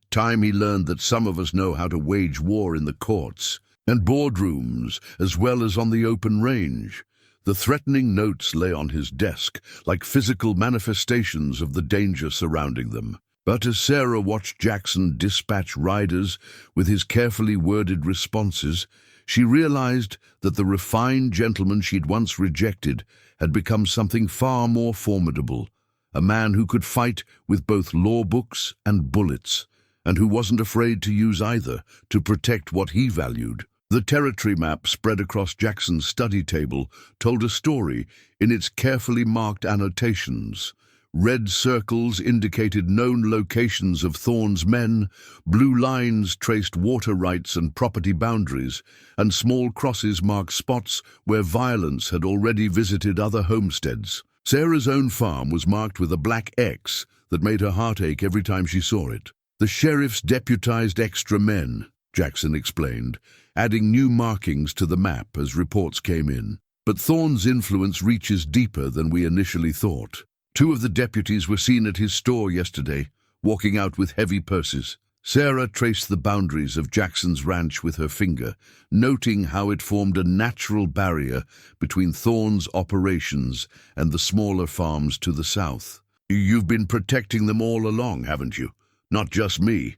Time he learned that some of us know how to wage war in the courts and boardrooms as well as on the open range." The threatening notes lay on his desk, like physical manifestations of the danger surrounding them. But as Sarah watched Jackson dispatch riders with his carefully worded responses, she realized that the refined gentleman she'd once rejected had become something far more formidable, a man who could fight with both law books and bullets, and who wasn't afraid to use either to protect what he valued. The territory map spread across Jackson's study table told a story in its carefully marked annotations. Red circles indicated known locations of Thorne's men, blue lines traced water rights and property boundaries, and small crosses marked spots where violence had already visited other homesteads. Sarah's own farm was marked with a black X that made her heart ache every time she saw it. "The sheriff's deputized extra men," Jackson explained, adding new markings to the map as reports came in. "But Thorne's influence reaches deeper than we initially thought. 2 of the deputies were seen at his store yesterday, walking out with heavy purses." Sarah traced the boundaries of Jackson's ranch with her finger, noting how it formed a natural barrier between Thorne's operations and the smaller farms to the south. "You've been protecting them all along, haven't you? Not just me."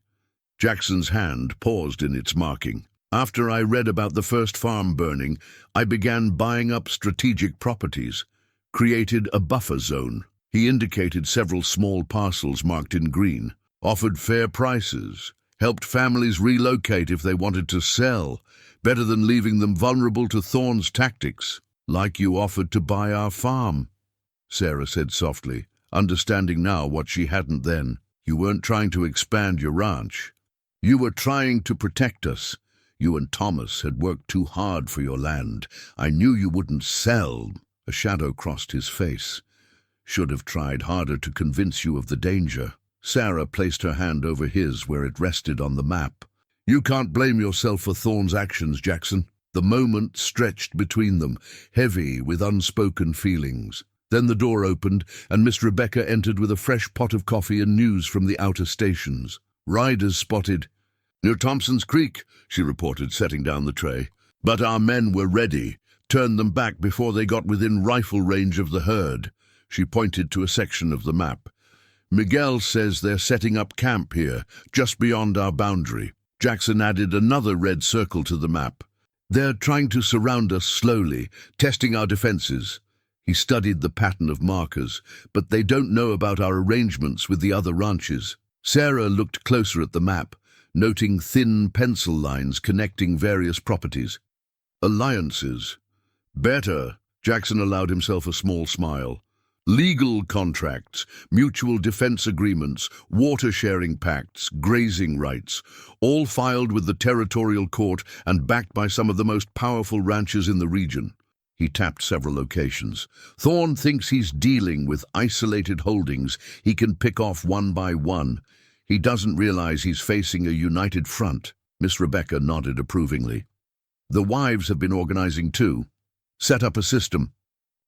Jackson's hand paused in its marking. "After I read about the first farm burning, I began buying up strategic properties, created a buffer zone." He indicated several small parcels marked in green, offered fair prices, helped families relocate if they wanted to sell, better than leaving them vulnerable to Thorne's tactics. "Like you offered to buy our farm," Sarah said softly, understanding now what she hadn't then. "You weren't trying to expand your ranch. You were trying to protect us. You and Thomas had worked too hard for your land. I knew you wouldn't sell." A shadow crossed his face. "Should have tried harder to convince you of the danger." Sarah placed her hand over his where it rested on the map. "You can't blame yourself for Thorne's actions, Jackson." The moment stretched between them, heavy with unspoken feelings. Then the door opened, and Miss Rebecca entered with a fresh pot of coffee and news from the outer stations. "Riders spotted near Thompson's Creek," she reported, setting down the tray. "But our men were ready, turned them back before they got within rifle range of the herd." She pointed to a section of the map. "Miguel says they're setting up camp here, just beyond our boundary." Jackson added another red circle to the map. "They're trying to surround us slowly, testing our defenses." He studied the pattern of markers, "but they don't know about our arrangements with the other ranches." Sarah looked closer at the map, noting thin pencil lines connecting various properties. "Alliances. Better." Jackson allowed himself a small smile. "Legal contracts, mutual defense agreements, water-sharing pacts, grazing rights, all filed with the territorial court and backed by some of the most powerful ranchers in the region." He tapped several locations. "Thorne thinks he's dealing with isolated holdings he can pick off one by one. He doesn't realize he's facing a united front." Miss Rebecca nodded approvingly. "The wives have been organizing too. Set up a system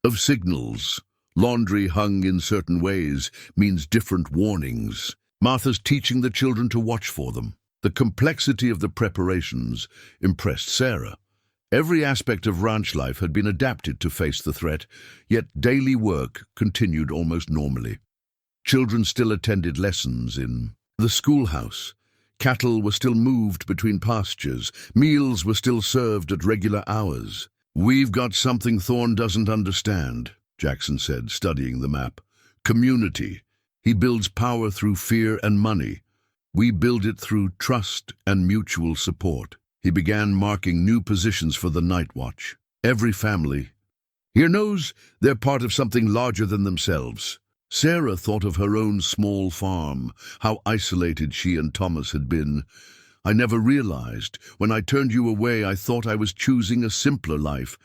of signals. Laundry hung in certain ways means different warnings. Martha's teaching the children to watch for them." The complexity of the preparations impressed Sarah. Every aspect of ranch life had been adapted to face the threat, yet daily work continued almost normally. Children still attended lessons in the schoolhouse. Cattle were still moved between pastures. Meals were still served at regular hours. "We've got something Thorne doesn't understand," Jackson said, studying the map. Community. He builds power through fear and money. We build it through trust and mutual support. He began marking new positions for the night watch. Every family here knows they're part of something larger than themselves. Sarah thought of her own small farm, how isolated she and Thomas had been. I never realized. When I turned you away, I thought I was choosing a simpler life.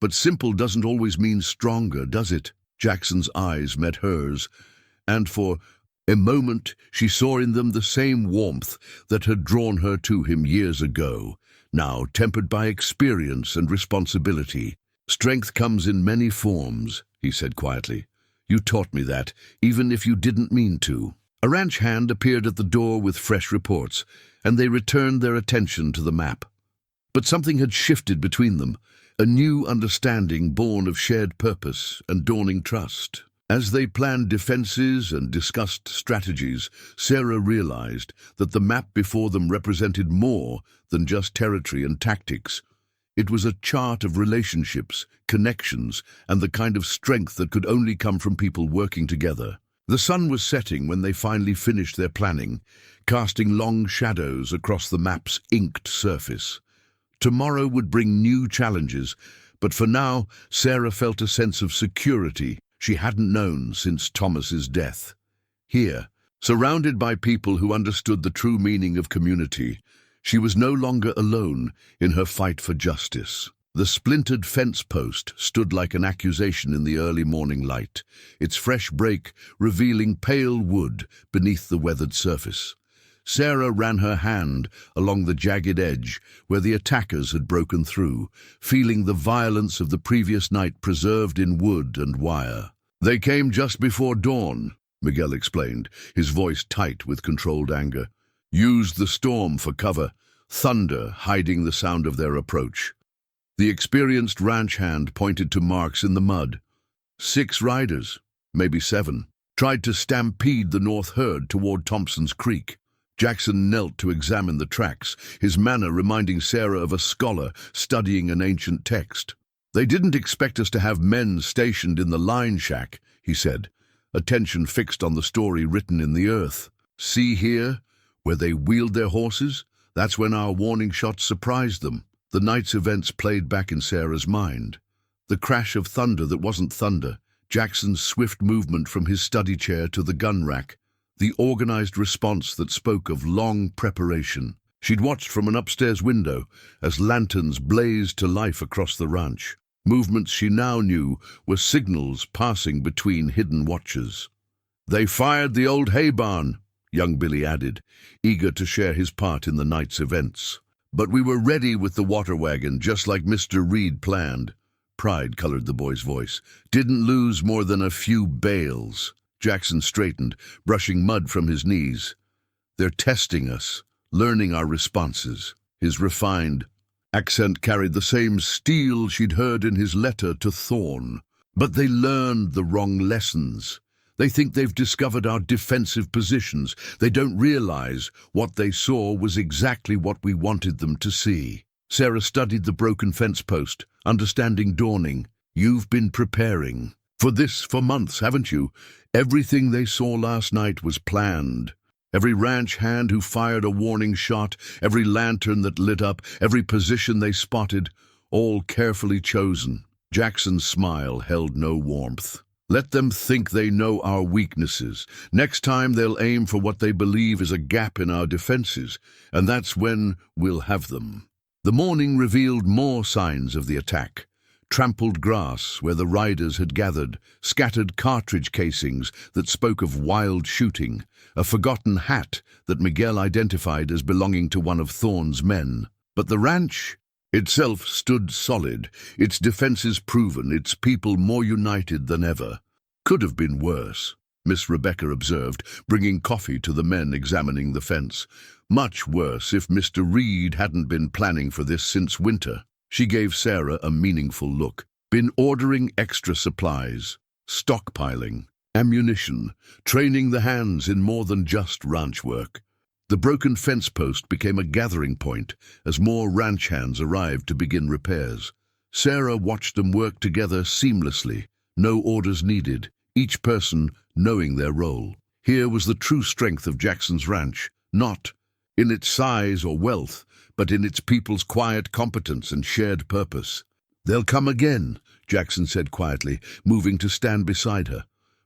But simple doesn't always mean stronger, does it? Jackson's eyes met hers, and for a moment she saw in them the same warmth that had drawn her to him years ago, now tempered by experience and responsibility. Strength comes in many forms, he said quietly. You taught me that, even if you didn't mean to. A ranch hand appeared at the door with fresh reports, and they returned their attention to the map. But something had shifted between them, a new understanding born of shared purpose and dawning trust. As they planned defenses and discussed strategies, Sarah realized that the map before them represented more than just territory and tactics. It was a chart of relationships, connections, and the kind of strength that could only come from people working together. The sun was setting when they finally finished their planning, casting long shadows across the map's inked surface. Tomorrow would bring new challenges, but for now, Sarah felt a sense of security she hadn't known since Thomas's death. Here, surrounded by people who understood the true meaning of community, she was no longer alone in her fight for justice. The splintered fence post stood like an accusation in the early morning light, its fresh break revealing pale wood beneath the weathered surface. Sarah ran her hand along the jagged edge where the attackers had broken through, feeling the violence of the previous night preserved in wood and wire. They came just before dawn, Miguel explained, his voice tight with controlled anger. Used the storm for cover, thunder hiding the sound of their approach. The experienced ranch hand pointed to marks in the mud. 6 riders, maybe 7, tried to stampede the north herd toward Thompson's Creek. Jackson knelt to examine the tracks, his manner reminding Sarah of a scholar studying an ancient text. They didn't expect us to have men stationed in the line shack, he said, attention fixed on the story written in the earth. See here, where they wheeled their horses? That's when our warning shots surprised them. The night's events played back in Sarah's mind. The crash of thunder that wasn't thunder, Jackson's swift movement from his study chair to the gun rack, the organized response that spoke of long preparation. She'd watched from an upstairs window as lanterns blazed to life across the ranch. Movements she now knew were signals passing between hidden watchers. They fired the old hay barn, young Billy added, eager to share his part in the night's events. But we were ready with the water wagon, just like Mr. Reed planned. Pride colored the boy's voice. Didn't lose more than a few bales. Jackson straightened, brushing mud from his knees. They're testing us, learning our responses. His refined accent carried the same steel she'd heard in his letter to Thorne. But they learned the wrong lessons. They think they've discovered our defensive positions. They don't realize what they saw was exactly what we wanted them to see. Sarah studied the broken fence post, understanding dawning. You've been preparing for this for months, haven't you? Everything they saw last night was planned. Every ranch hand who fired a warning shot, every lantern that lit up, every position they spotted, all carefully chosen. Jackson's smile held no warmth. Let them think they know our weaknesses. Next time they'll aim for what they believe is a gap in our defenses, and that's when we'll have them. The morning revealed more signs of the attack. Trampled grass where the riders had gathered, scattered cartridge casings that spoke of wild shooting, a forgotten hat that Miguel identified as belonging to one of Thorne's men. But the ranch itself stood solid, its defenses proven, its people more united than ever. Could have been worse, Miss Rebecca observed, bringing coffee to the men examining the fence. Much worse if Mr. Reed hadn't been planning for this since winter. She gave Sarah a meaningful look. Been ordering extra supplies, stockpiling, ammunition, training the hands in more than just ranch work. The broken fence post became a gathering point as more ranch hands arrived to begin repairs. Sarah watched them work together seamlessly, no orders needed, each person knowing their role. Here was the true strength of Jackson's ranch, not in its size or wealth, but in its people's quiet competence and shared purpose. "They'll come again," Jackson said quietly, moving to stand beside her.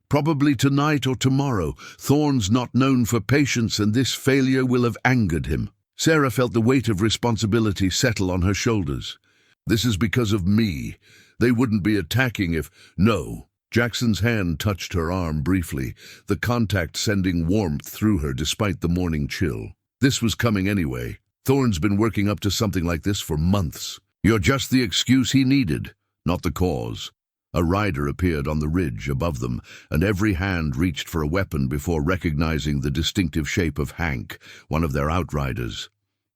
"Probably tonight or tomorrow. Thorne's not known for patience, and this failure will have angered him." Sarah felt the weight of responsibility settle on her shoulders. "This is because of me. They wouldn't be attacking if—" "No." Jackson's hand touched her arm briefly, the contact sending warmth through her despite the morning chill. "This was coming anyway. Thorne's been working up to something like this for months. You're just the excuse he needed, not the cause." A rider appeared on the ridge above them, and every hand reached for a weapon before recognizing the distinctive shape of Hank, one of their outriders.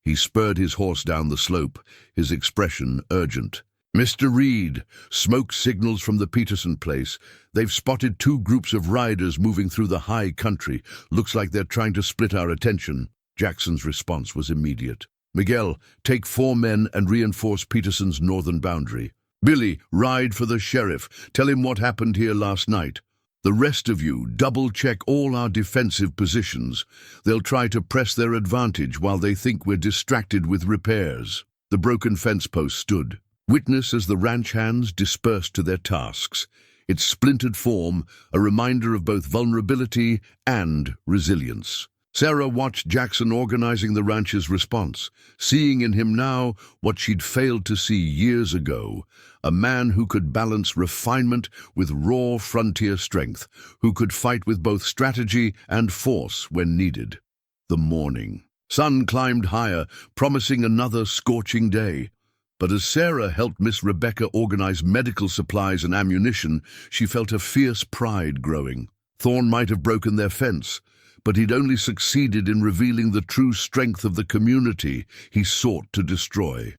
He spurred his horse down the slope, his expression urgent. "Mr. Reed, smoke signals from the Peterson place. They've spotted 2 groups of riders moving through the high country. Looks like they're trying to split our attention." Jackson's response was immediate. "Miguel, take 4 men and reinforce Peterson's northern boundary. Billy, ride for the sheriff. Tell him what happened here last night. The rest of you, double-check all our defensive positions. They'll try to press their advantage while they think we're distracted with repairs." The broken fence post stood. Witness as the ranch hands dispersed to their tasks, its splintered form a reminder of both vulnerability and resilience. Sarah watched Jackson organizing the ranch's response, seeing in him now what she'd failed to see years ago, a man who could balance refinement with raw frontier strength, who could fight with both strategy and force when needed. The morning sun climbed higher, promising another scorching day. But as Sarah helped Miss Rebecca organize medical supplies and ammunition, she felt a fierce pride growing. Thorne might have broken their fence, but he'd only succeeded in revealing the true strength of the community he sought to destroy.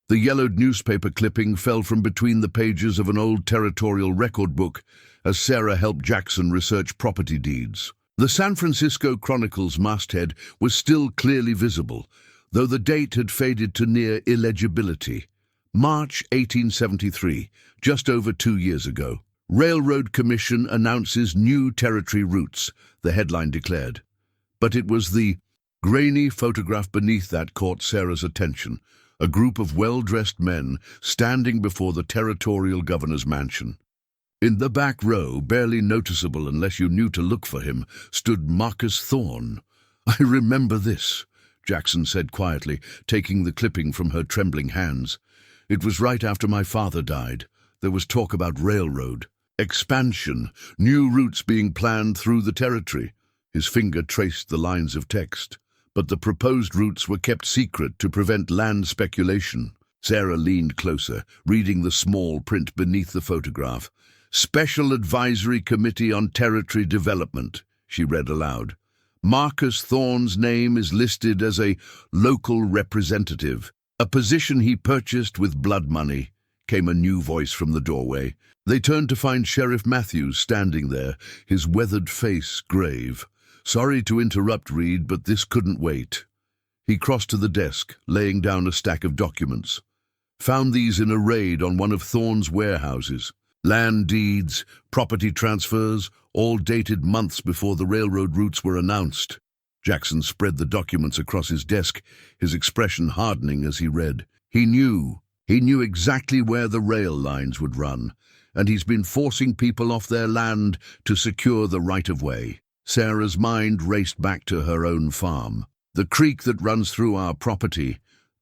The yellowed newspaper clipping fell from between the pages of an old territorial record book as Sarah helped Jackson research property deeds. The San Francisco Chronicle's masthead was still clearly visible, though the date had faded to near illegibility. March 1873, just over 2 years ago. "Railroad Commission announces new territory routes," the headline declared. But it was the grainy photograph beneath that caught Sarah's attention, a group of well-dressed men standing before the territorial governor's mansion. In the back row, barely noticeable unless you knew to look for him, stood Marcus Thorne. "I remember this," Jackson said quietly, taking the clipping from her trembling hands. "It was right after my father died. There was talk about railroad, expansion, new routes being planned through the territory." His finger traced the lines of text. But the proposed routes were kept secret to prevent land speculation. Sarah leaned closer, reading the small print beneath the photograph. "Special Advisory Committee on Territory Development," she read aloud. "Marcus Thorne's name is listed as a local representative, a position he purchased with blood money," came a new voice from the doorway. They turned to find Sheriff Matthews standing there, his weathered face grave. "Sorry to interrupt, Reed, but this couldn't wait." He crossed to the desk, laying down a stack of documents. "Found these in a raid on one of Thorne's warehouses. Land deeds, property transfers, all dated months before the railroad routes were announced." Jackson spread the documents across his desk, his expression hardening as he read. He knew exactly where the rail lines would run, and he's been forcing people off their land to secure the right-of-way. Sarah's mind raced back to her own farm. "The creek that runs through our property.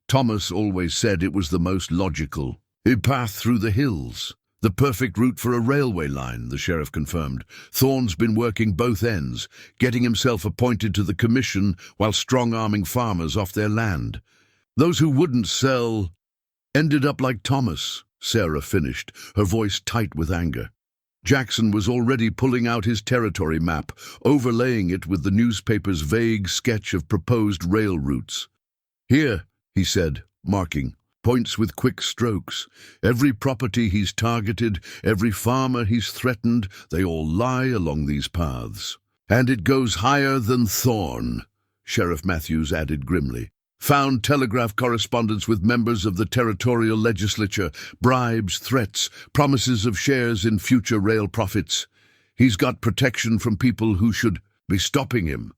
Thomas always said it was the most logical. A path through the hills. The perfect route for a railway line," the sheriff confirmed. "Thorne's been working both ends, getting himself appointed to the commission while strong-arming farmers off their land. Those who wouldn't sell ended up like Thomas," Sarah finished, her voice tight with anger. Jackson was already pulling out his territory map, overlaying it with the newspaper's vague sketch of proposed rail routes. "Here," he said, marking, points with quick strokes. "Every property he's targeted, every farmer he's threatened, they all lie along these paths. And it goes higher than Thorne," Sheriff Matthews added grimly. Found telegraph correspondence with members of the territorial legislature, bribes, threats, promises of shares in future rail profits. He's got protection from people who should be stopping him.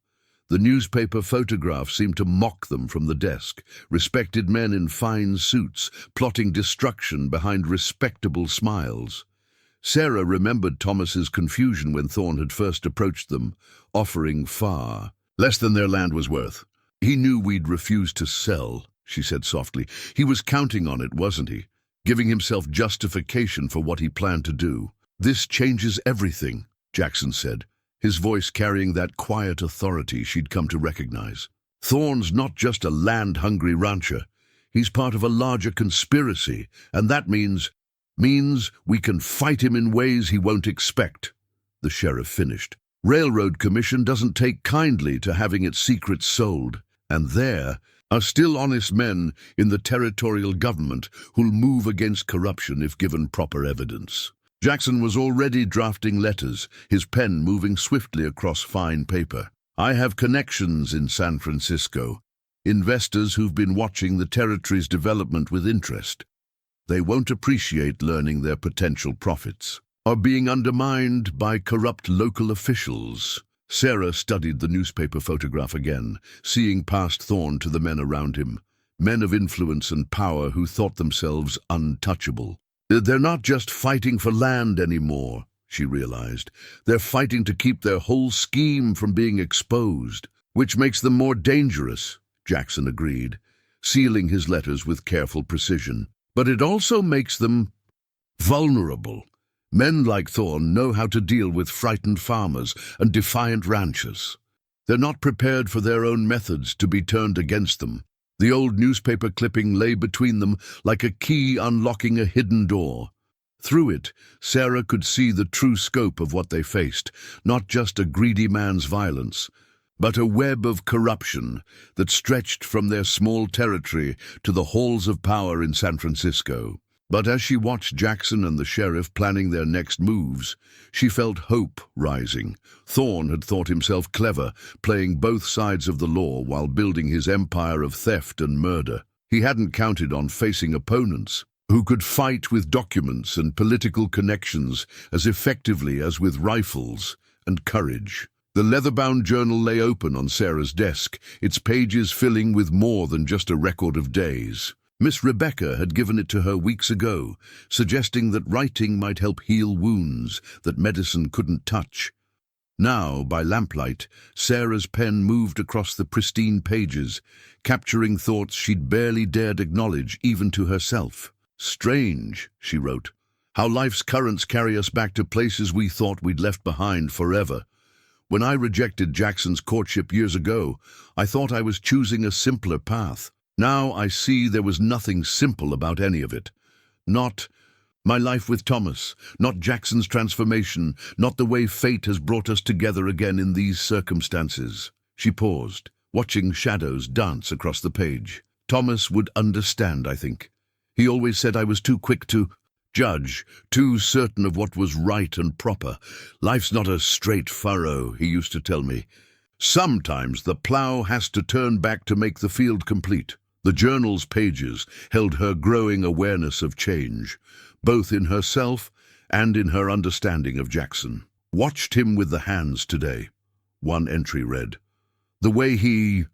The newspaper photographs seemed to mock them from the desk, respected men in fine suits, plotting destruction behind respectable smiles. Sarah remembered Thomas's confusion when Thorne had first approached them, offering far less than their land was worth. "He knew we'd refuse to sell," she said softly. "He was counting on it, wasn't he? Giving himself justification for what he planned to do." "This changes everything," Jackson said, his voice carrying that quiet authority she'd come to recognize. "Thorne's not just a land-hungry rancher. He's part of a larger conspiracy, and that means we can fight him in ways he won't expect," the sheriff finished. "Railroad Commission doesn't take kindly to having its secrets sold. And there are still honest men in the territorial government who'll move against corruption if given proper evidence." Jackson was already drafting letters, his pen moving swiftly across fine paper. "I have connections in San Francisco, investors who've been watching the territory's development with interest. They won't appreciate learning their potential profits are being undermined by corrupt local officials." Sarah studied the newspaper photograph again, seeing past Thorne to the men around him, men of influence and power who thought themselves untouchable. "They're not just fighting for land anymore," she realized. "They're fighting to keep their whole scheme from being exposed, which makes them more dangerous," Jackson agreed, sealing his letters with careful precision. "But it also makes them vulnerable. Men like Thorne know how to deal with frightened farmers and defiant ranchers. They're not prepared for their own methods to be turned against them." The old newspaper clipping lay between them like a key unlocking a hidden door. Through it, Sarah could see the true scope of what they faced, not just a greedy man's violence, but a web of corruption that stretched from their small territory to the halls of power in San Francisco. But as she watched Jackson and the sheriff planning their next moves, she felt hope rising. Thorne had thought himself clever, playing both sides of the law while building his empire of theft and murder. He hadn't counted on facing opponents who could fight with documents and political connections as effectively as with rifles and courage. The leather-bound journal lay open on Sarah's desk, its pages filling with more than just a record of days. Miss Rebecca had given it to her weeks ago, suggesting that writing might help heal wounds that medicine couldn't touch. Now, by lamplight, Sarah's pen moved across the pristine pages, capturing thoughts she'd barely dared acknowledge even to herself. "Strange," she wrote, "how life's currents carry us back to places we thought we'd left behind forever. When I rejected Jackson's courtship years ago, I thought I was choosing a simpler path. Now I see there was nothing simple about any of it. Not my life with Thomas, not Jackson's transformation, not the way fate has brought us together again in these circumstances." She paused, watching shadows dance across the page. "Thomas would understand, I think. He always said I was too quick to judge, too certain of what was right and proper. Life's not a straight furrow, he used to tell me. Sometimes the plough has to turn back to make the field complete." The journal's pages held her growing awareness of change, both in herself and in her understanding of Jackson. "Watched him with the hands today," one entry read. "The way he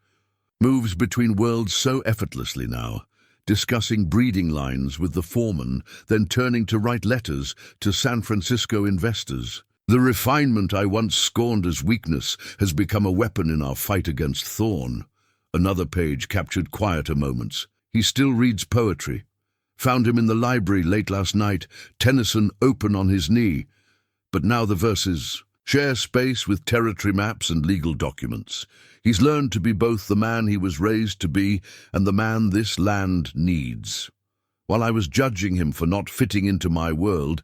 moves between worlds so effortlessly now, discussing breeding lines with the foreman, then turning to write letters to San Francisco investors. The refinement I once scorned as weakness has become a weapon in our fight against Thorne." Another page captured quieter moments. "He still reads poetry. Found him in the library late last night, Tennyson open on his knee. But now the verses share space with territory maps and legal documents. He's learned to be both the man he was raised to be and the man this land needs. While I was judging him for not fitting into my world,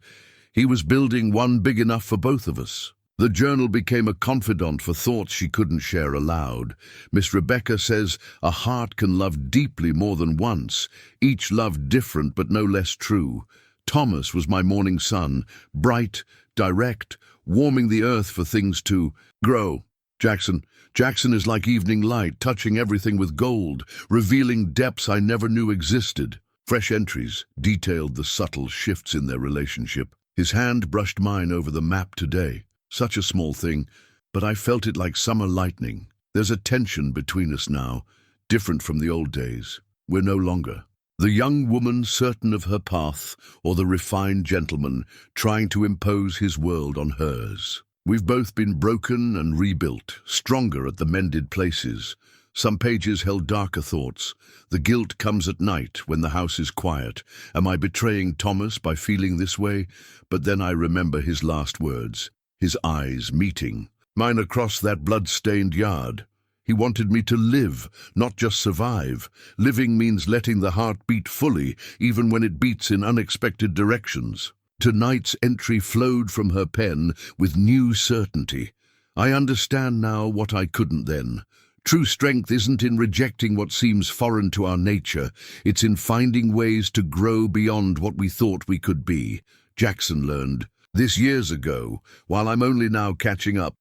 he was building one big enough for both of us." The journal became a confidant for thoughts she couldn't share aloud. Miss Rebecca says a heart can love deeply more than once, each love different but no less true. Thomas was my morning sun, bright, direct, warming the earth for things to grow. Jackson. Jackson is like evening light, touching everything with gold, revealing depths I never knew existed. Fresh entries detailed the subtle shifts in their relationship. His hand brushed mine over the map today. Such a small thing, but I felt it like summer lightning. There's a tension between us now, different from the old days. We're no longer the young woman certain of her path, or the refined gentleman trying to impose his world on hers. We've both been broken and rebuilt, stronger at the mended places. Some pages held darker thoughts. The guilt comes at night when the house is quiet. Am I betraying Thomas by feeling this way? But then I remember his last words, his eyes meeting mine across that blood-stained yard. He wanted me to live, not just survive. Living means letting the heart beat fully, even when it beats in unexpected directions. Tonight's entry flowed from her pen with new certainty. I understand now what I couldn't then. True strength isn't in rejecting what seems foreign to our nature. It's in finding ways to grow beyond what we thought we could be. Jackson learned this years ago, while I'm only now catching up.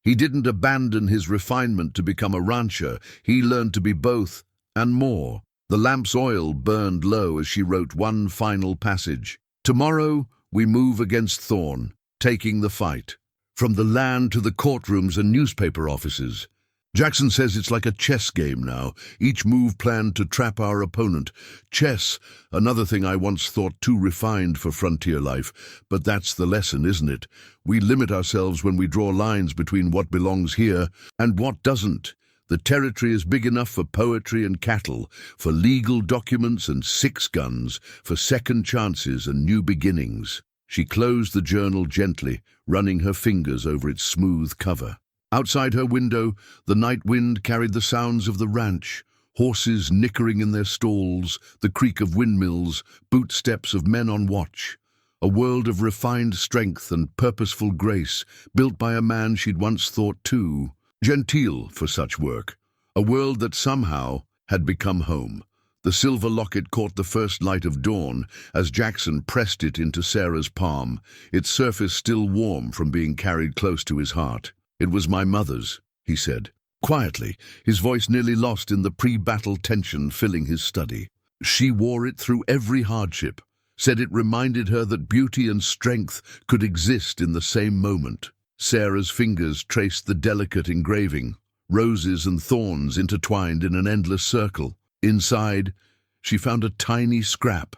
He didn't abandon his refinement to become a rancher. He learned to be both and more. The lamp's oil burned low as she wrote one final passage. Tomorrow we move against Thorn, taking the fight. From the land to the courtrooms and newspaper offices. Jackson says it's like a chess game now, each move planned to trap our opponent. Chess, another thing I once thought too refined for frontier life, but that's the lesson, isn't it? We limit ourselves when we draw lines between what belongs here and what doesn't. The territory is big enough for poetry and cattle, for legal documents and 6 guns, for second chances and new beginnings. She closed the journal gently, running her fingers over its smooth cover. Outside her window, the night wind carried the sounds of the ranch, horses nickering in their stalls, the creak of windmills, bootsteps of men on watch. A world of refined strength and purposeful grace, built by a man she'd once thought too genteel for such work. A world that somehow had become home. The silver locket caught the first light of dawn as Jackson pressed it into Sarah's palm, its surface still warm from being carried close to his heart. "It was my mother's," he said, quietly, his voice nearly lost in the pre-battle tension filling his study. She wore it through every hardship, said it reminded her that beauty and strength could exist in the same moment. Sarah's fingers traced the delicate engraving, roses and thorns intertwined in an endless circle. Inside, she found a tiny scrap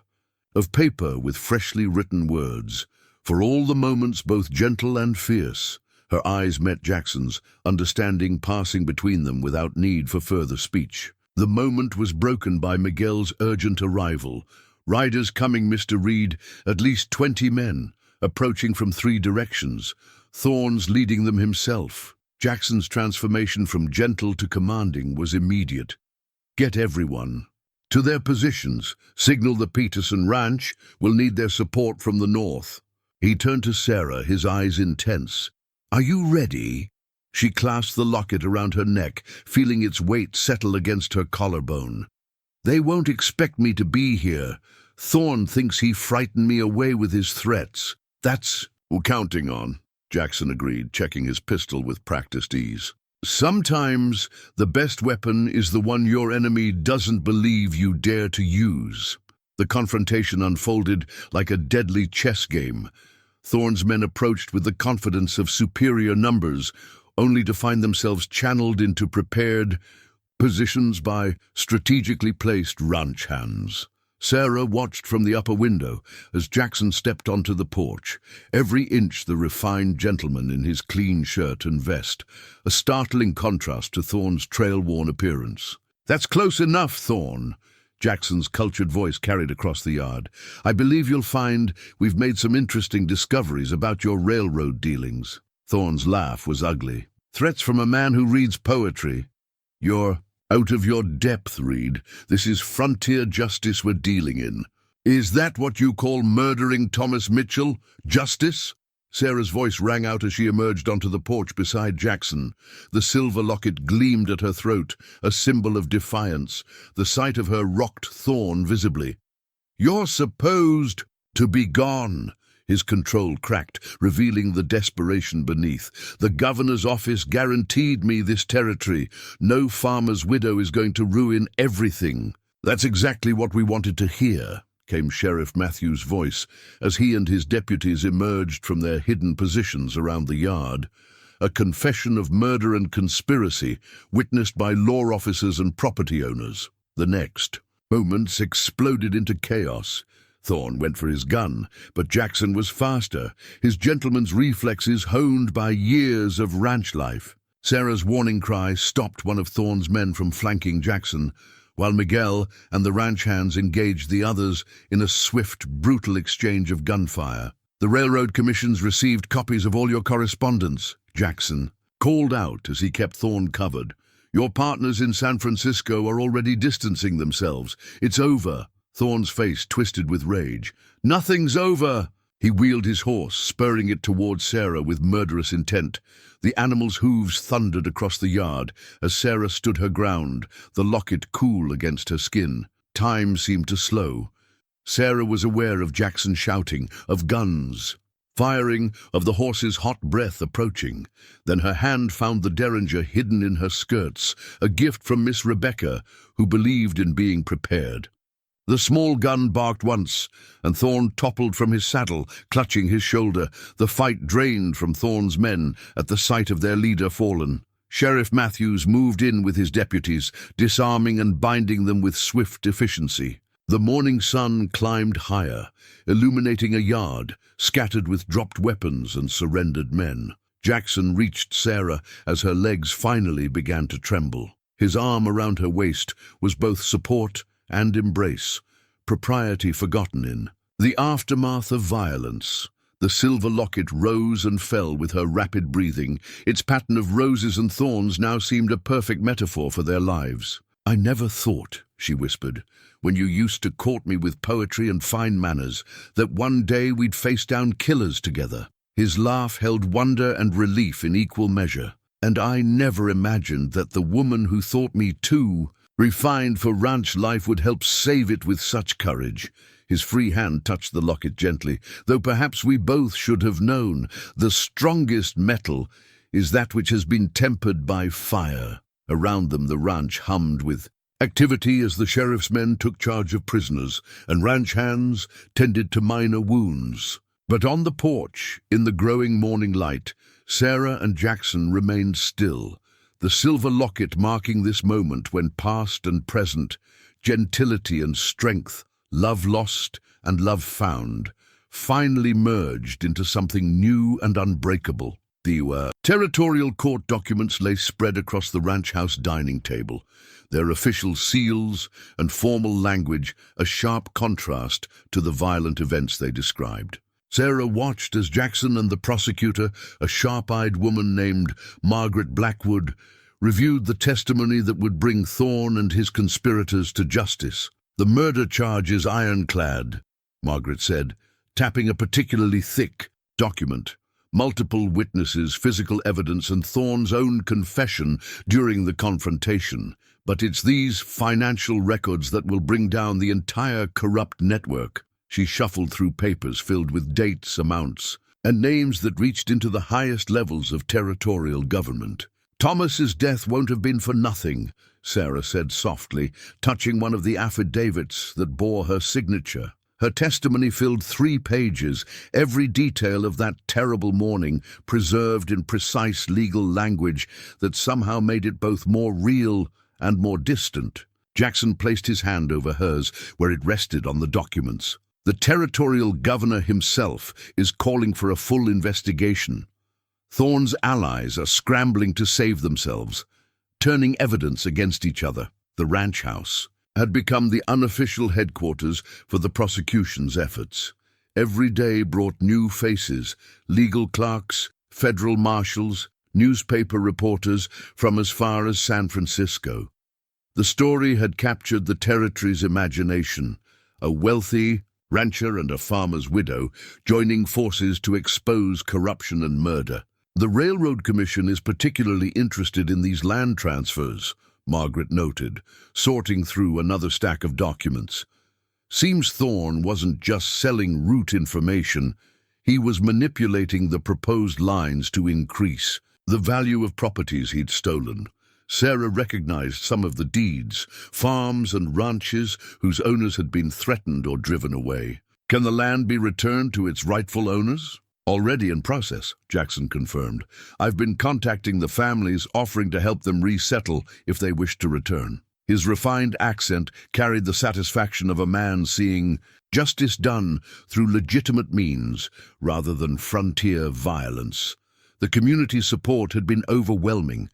of paper with freshly written words, for all the moments both gentle and fierce. Her eyes met Jackson's, understanding passing between them without need for further speech. The moment was broken by Miguel's urgent arrival. "Riders coming, Mr. Reed, at least 20 men, approaching from 3 directions. Thorns leading them himself." Jackson's transformation from gentle to commanding was immediate. "Get everyone to their positions. Signal the Peterson Ranch. We'll need their support from the north." He turned to Sarah, his eyes intense. "Are you ready?" She clasped the locket around her neck, feeling its weight settle against her collarbone. "They won't expect me to be here. Thorn thinks he frightened me away with his threats. That's we're counting on," Jackson agreed, checking his pistol with practiced ease. "Sometimes the best weapon is the one your enemy doesn't believe you dare to use." The confrontation unfolded like a deadly chess game. Thorn's men approached with the confidence of superior numbers, only to find themselves channeled into prepared positions by strategically placed ranch hands. Sarah watched from the upper window as Jackson stepped onto the porch, every inch the refined gentleman in his clean shirt and vest, a startling contrast to Thorn's trail-worn appearance. "That's close enough, Thorn," Jackson's cultured voice carried across the yard. "I believe you'll find we've made some interesting discoveries about your railroad dealings." Thorn's laugh was ugly. "Threats from a man who reads poetry. You're out of your depth, Reed. This is frontier justice we're dealing in." "Is that what you call murdering Thomas Mitchell? Justice?" Sarah's voice rang out as she emerged onto the porch beside Jackson. The silver locket gleamed at her throat, a symbol of defiance. The sight of her rocked Thorn visibly. "You're supposed to be gone," His control cracked, revealing the desperation beneath. "The governor's office guaranteed me this territory. No farmer's widow is going to ruin everything." "That's exactly what we wanted to hear," came Sheriff Matthews' voice as he and his deputies emerged from their hidden positions around the yard. A confession of murder and conspiracy witnessed by law officers and property owners. The next moments exploded into chaos. Thorne went for his gun, but Jackson was faster, his gentleman's reflexes honed by years of ranch life. Sarah's warning cry stopped one of Thorne's men from flanking Jackson, while Miguel and the ranch hands engaged the others in a swift, brutal exchange of gunfire. "The Railroad Commission's received copies of all your correspondence," Jackson called out as he kept Thorne covered. "Your partners in San Francisco are already distancing themselves. It's over." Thorne's face twisted with rage. "Nothing's over!" He wheeled his horse, spurring it towards Sarah with murderous intent. The animal's hooves thundered across the yard as Sarah stood her ground, the locket cool against her skin. Time seemed to slow. Sarah was aware of Jackson shouting, of guns firing, of the horse's hot breath approaching. Then her hand found the derringer hidden in her skirts, a gift from Miss Rebecca, who believed in being prepared. The small gun barked once, and Thorne toppled from his saddle, clutching his shoulder. The fight drained from Thorne's men at the sight of their leader fallen. Sheriff Matthews moved in with his deputies, disarming and binding them with swift efficiency. The morning sun climbed higher, illuminating a yard scattered with dropped weapons and surrendered men. Jackson reached Sarah as her legs finally began to tremble. His arm around her waist was both support and embrace, propriety forgotten in the aftermath of violence. The silver locket rose and fell with her rapid breathing. Its pattern of roses and thorns now seemed a perfect metaphor for their lives. "I never thought," she whispered, "when you used to court me with poetry and fine manners, that one day we'd face down killers together." His laugh held wonder and relief in equal measure. "And I never imagined that the woman who thought me too refined for ranch life would help save it with such courage." His free hand touched the locket gently. "Though perhaps we both should have known, the strongest metal is that which has been tempered by fire." Around them the ranch hummed with activity as the sheriff's men took charge of prisoners, and ranch hands tended to minor wounds. But on the porch, in the growing morning light, Sarah and Jackson remained still, the silver locket marking this moment when past and present, gentility and strength, love lost and love found, finally merged into something new and unbreakable. The territorial court documents lay spread across the ranch house dining table, their official seals and formal language a sharp contrast to the violent events they described. Sarah watched as Jackson and the prosecutor, a sharp-eyed woman named Margaret Blackwood, reviewed the testimony that would bring Thorne and his conspirators to justice. "The murder charge is ironclad," Margaret said, tapping a particularly thick document. Multiple witnesses, physical evidence, and Thorne's own confession during the confrontation. "But it's these financial records that will bring down the entire corrupt network." She shuffled through papers filled with dates, amounts, and names that reached into the highest levels of territorial government. "Thomas's death won't have been for nothing," Sarah said softly, touching one of the affidavits that bore her signature. Her testimony filled 3 pages, every detail of that terrible morning preserved in precise legal language that somehow made it both more real and more distant. Jackson placed his hand over hers, where it rested on the documents. "The territorial governor himself is calling for a full investigation. Thorne's allies are scrambling to save themselves, turning evidence against each other." The ranch house had become the unofficial headquarters for the prosecution's efforts. Every day brought new faces, legal clerks, federal marshals, newspaper reporters from as far as San Francisco. The story had captured the territory's imagination, a wealthy rancher and a farmer's widow joining forces to expose corruption and murder. "The Railroad Commission is particularly interested in these land transfers," Margaret noted, sorting through another stack of documents. "Seems Thorne wasn't just selling route information, He was manipulating the proposed lines to increase the value of properties he'd stolen. Sarah recognized some of the deeds, farms and ranches whose owners had been threatened or driven away. Can the land be returned to its rightful owners? Already in process, Jackson confirmed. I've been contacting the families, offering to help them resettle if they wish to return. His refined accent carried the satisfaction of a man seeing justice done through legitimate means rather than frontier violence. The community's support had been overwhelming.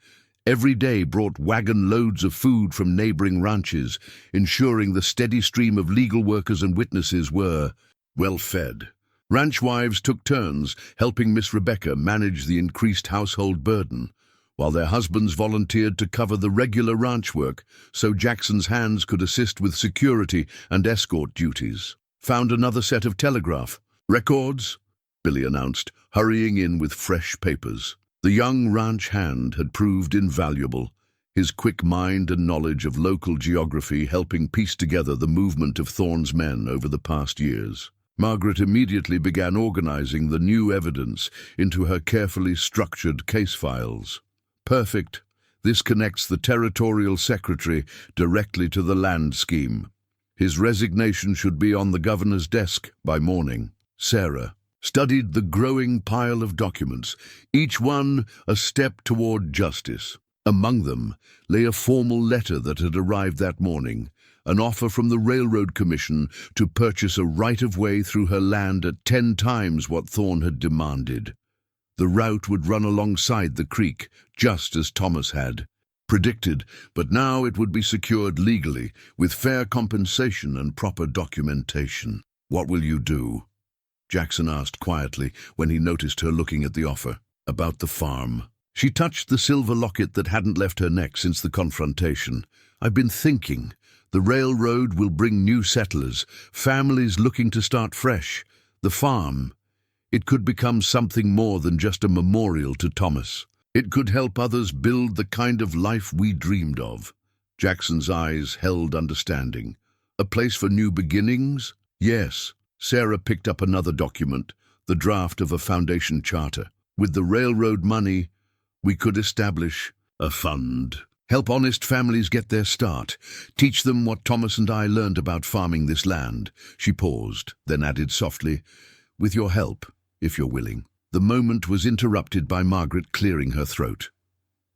Every day brought wagon loads of food from neighboring ranches, ensuring the steady stream of legal workers and witnesses were well fed. Ranch wives took turns helping Miss Rebecca manage the increased household burden, while their husbands volunteered to cover the regular ranch work so Jackson's hands could assist with security and escort duties. Found another set of telegraph records, Billy announced, hurrying in with fresh papers. The young ranch hand had proved invaluable, his quick mind and knowledge of local geography helping piece together the movement of Thorne's men over the past years. Margaret immediately began organizing the new evidence into her carefully structured case files. Perfect. This connects the territorial secretary directly to the land scheme. His resignation should be on the governor's desk by morning. Sarah studied the growing pile of documents, each one a step toward justice. Among them lay a formal letter that had arrived that morning, an offer from the Railroad Commission to purchase a right-of-way through her land at 10 times what Thorne had demanded. The route would run alongside the creek, just as Thomas had predicted, but now it would be secured legally, with fair compensation and proper documentation. "What will you do?" Jackson asked quietly when he noticed her looking at the offer. "About the farm." She touched the silver locket that hadn't left her neck since the confrontation. "I've been thinking. The railroad will bring new settlers, families looking to start fresh. The farm, it could become something more than just a memorial to Thomas. It could help others build the kind of life we dreamed of." Jackson's eyes held understanding. "A place for new beginnings?" "Yes." Sarah picked up another document, the draft of a foundation charter. "With the railroad money, we could establish a fund. Help honest families get their start. Teach them what Thomas and I learned about farming this land." She paused, then added softly, "With your help, if you're willing." The moment was interrupted by Margaret clearing her throat.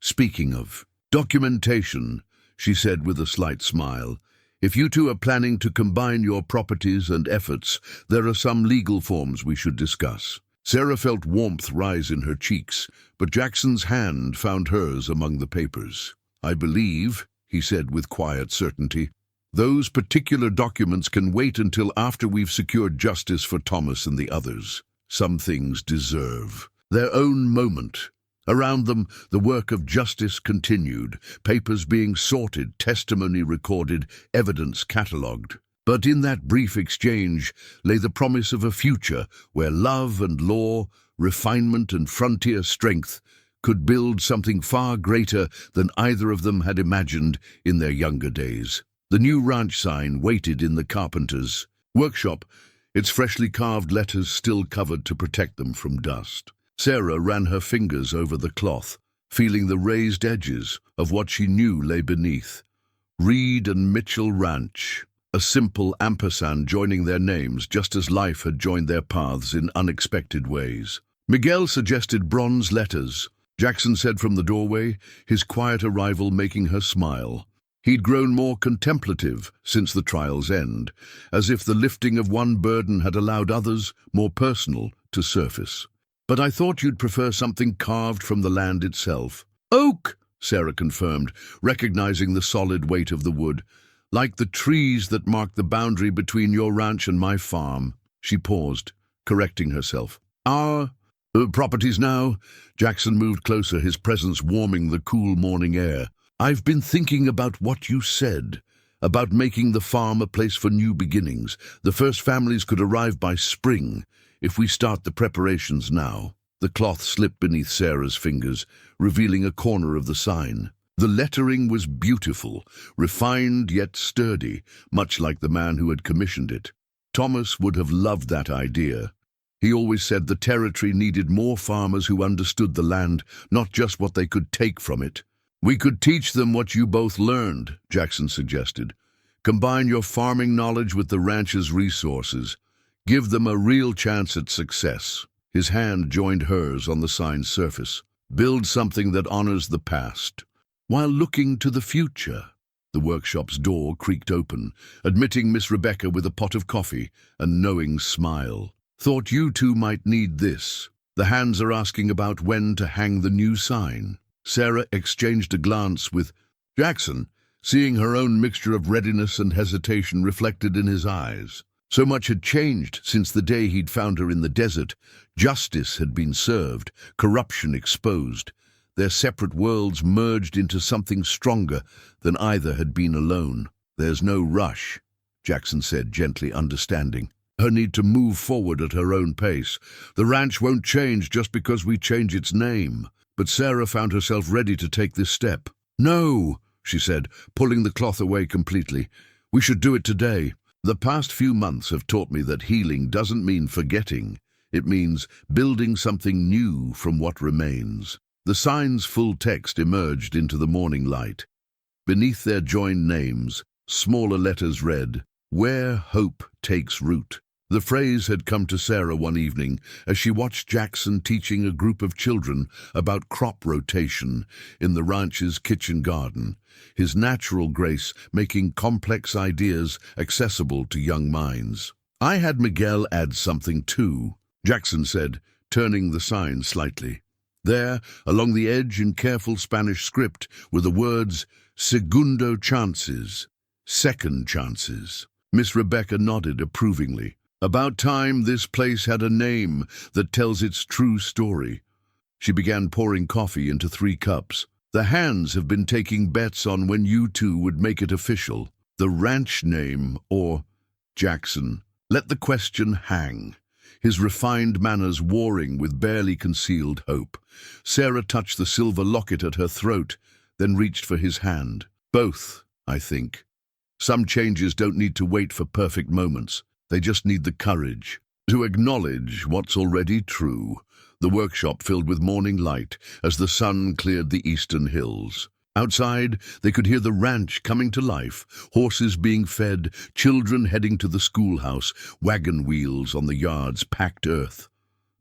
"Speaking of documentation," she said with a slight smile, "if you two are planning to combine your properties and efforts, there are some legal forms we should discuss." Sarah felt warmth rise in her cheeks, but Jackson's hand found hers among the papers. "I believe," he said with quiet certainty, "those particular documents can wait until after we've secured justice for Thomas and the others. Some things deserve their own moment." Around them, the work of justice continued, papers being sorted, testimony recorded, evidence catalogued. But in that brief exchange lay the promise of a future where love and law, refinement and frontier strength could build something far greater than either of them had imagined in their younger days. The new ranch sign waited in the carpenter's workshop, its freshly carved letters still covered to protect them from dust. Sarah ran her fingers over the cloth, feeling the raised edges of what she knew lay beneath. Reed and Mitchell Ranch, a simple ampersand joining their names just as life had joined their paths in unexpected ways. Miguel suggested bronze letters, Jackson said from the doorway, his quiet arrival making her smile. He'd grown more contemplative since the trial's end, as if the lifting of one burden had allowed others, more personal, to surface. "But I thought you'd prefer something carved from the land itself." "Oak," Sarah confirmed, recognizing the solid weight of the wood. "Like the trees that mark the boundary between your ranch and my farm." She paused, correcting herself. "Our properties now?" Jackson moved closer, his presence warming the cool morning air. "I've been thinking about what you said, about making the farm a place for new beginnings. The first families could arrive by spring, if we start the preparations now." The cloth slipped beneath Sarah's fingers, revealing a corner of the sign. The lettering was beautiful, refined yet sturdy, much like the man who had commissioned it. Thomas would have loved that idea. He always said the territory needed more farmers who understood the land, not just what they could take from it. "We could teach them what you both learned," Jackson suggested. "Combine your farming knowledge with the ranch's resources. Give them a real chance at success." His hand joined hers on the sign's surface. "Build something that honors the past, while looking to the future." The workshop's door creaked open, admitting Miss Rebecca with a pot of coffee, a knowing smile. "Thought you two might need this. The hands are asking about when to hang the new sign." Sarah exchanged a glance with Jackson, seeing her own mixture of readiness and hesitation reflected in his eyes. So much had changed since the day he'd found her in the desert. Justice had been served, corruption exposed. Their separate worlds merged into something stronger than either had been alone. "There's no rush," Jackson said, gently understanding her need to move forward at her own pace. "The ranch won't change just because we change its name." But Sarah found herself ready to take this step. "No," she said, pulling the cloth away completely. "We should do it today. The past few months have taught me that healing doesn't mean forgetting. It means building something new from what remains." The sign's full text emerged into the morning light. Beneath their joined names, smaller letters read, "Where Hope Takes Root." The phrase had come to Sarah one evening as she watched Jackson teaching a group of children about crop rotation in the ranch's kitchen garden, his natural grace making complex ideas accessible to young minds. "I had Miguel add something too," Jackson said, turning the sign slightly. There, along the edge in careful Spanish script, were the words, "Segundo chances," second chances. Miss Rebecca nodded approvingly. "About time this place had a name that tells its true story." She began pouring coffee into 3 cups. "The hands have been taking bets on when you two would make it official. The ranch name, or—" Jackson let the question hang, his refined manners warring with barely concealed hope. Sarah touched the silver locket at her throat, then reached for his hand. "Both, I think. Some changes don't need to wait for perfect moments. They just need the courage to acknowledge what's already true." The workshop filled with morning light as the sun cleared the eastern hills. Outside, they could hear the ranch coming to life, horses being fed, children heading to the schoolhouse, wagon wheels on the yard's packed earth.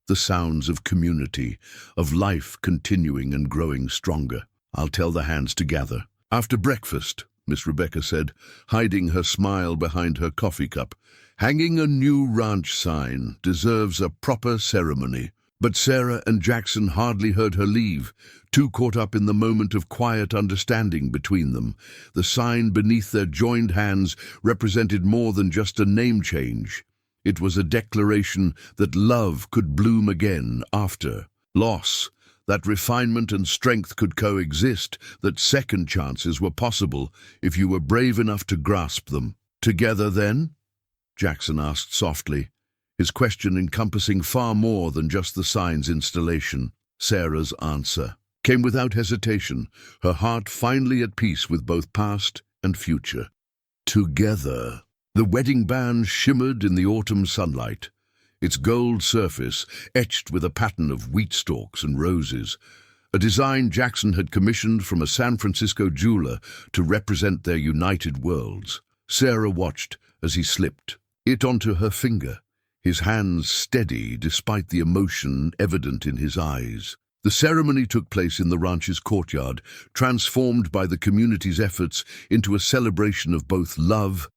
The sounds of community, of life continuing and growing stronger. "I'll tell the hands to gather after breakfast," Miss Rebecca said, hiding her smile behind her coffee cup. "Hanging a new ranch sign deserves a proper ceremony." But Sarah and Jackson hardly heard her leave, too caught up in the moment of quiet understanding between them. The sign beneath their joined hands represented more than just a name change. It was a declaration that love could bloom again after loss, that refinement and strength could coexist, that second chances were possible if you were brave enough to grasp them. "Together, then?" Jackson asked softly, his question encompassing far more than just the sign's installation. Sarah's answer came without hesitation, her heart finally at peace with both past and future. "Together." The wedding band shimmered in the autumn sunlight, its gold surface etched with a pattern of wheat stalks and roses, a design Jackson had commissioned from a San Francisco jeweler to represent their united worlds. Sarah watched as he slipped it onto her finger, his hands steady despite the emotion evident in his eyes. The ceremony took place in the ranch's courtyard, transformed by the community's efforts into a celebration of both love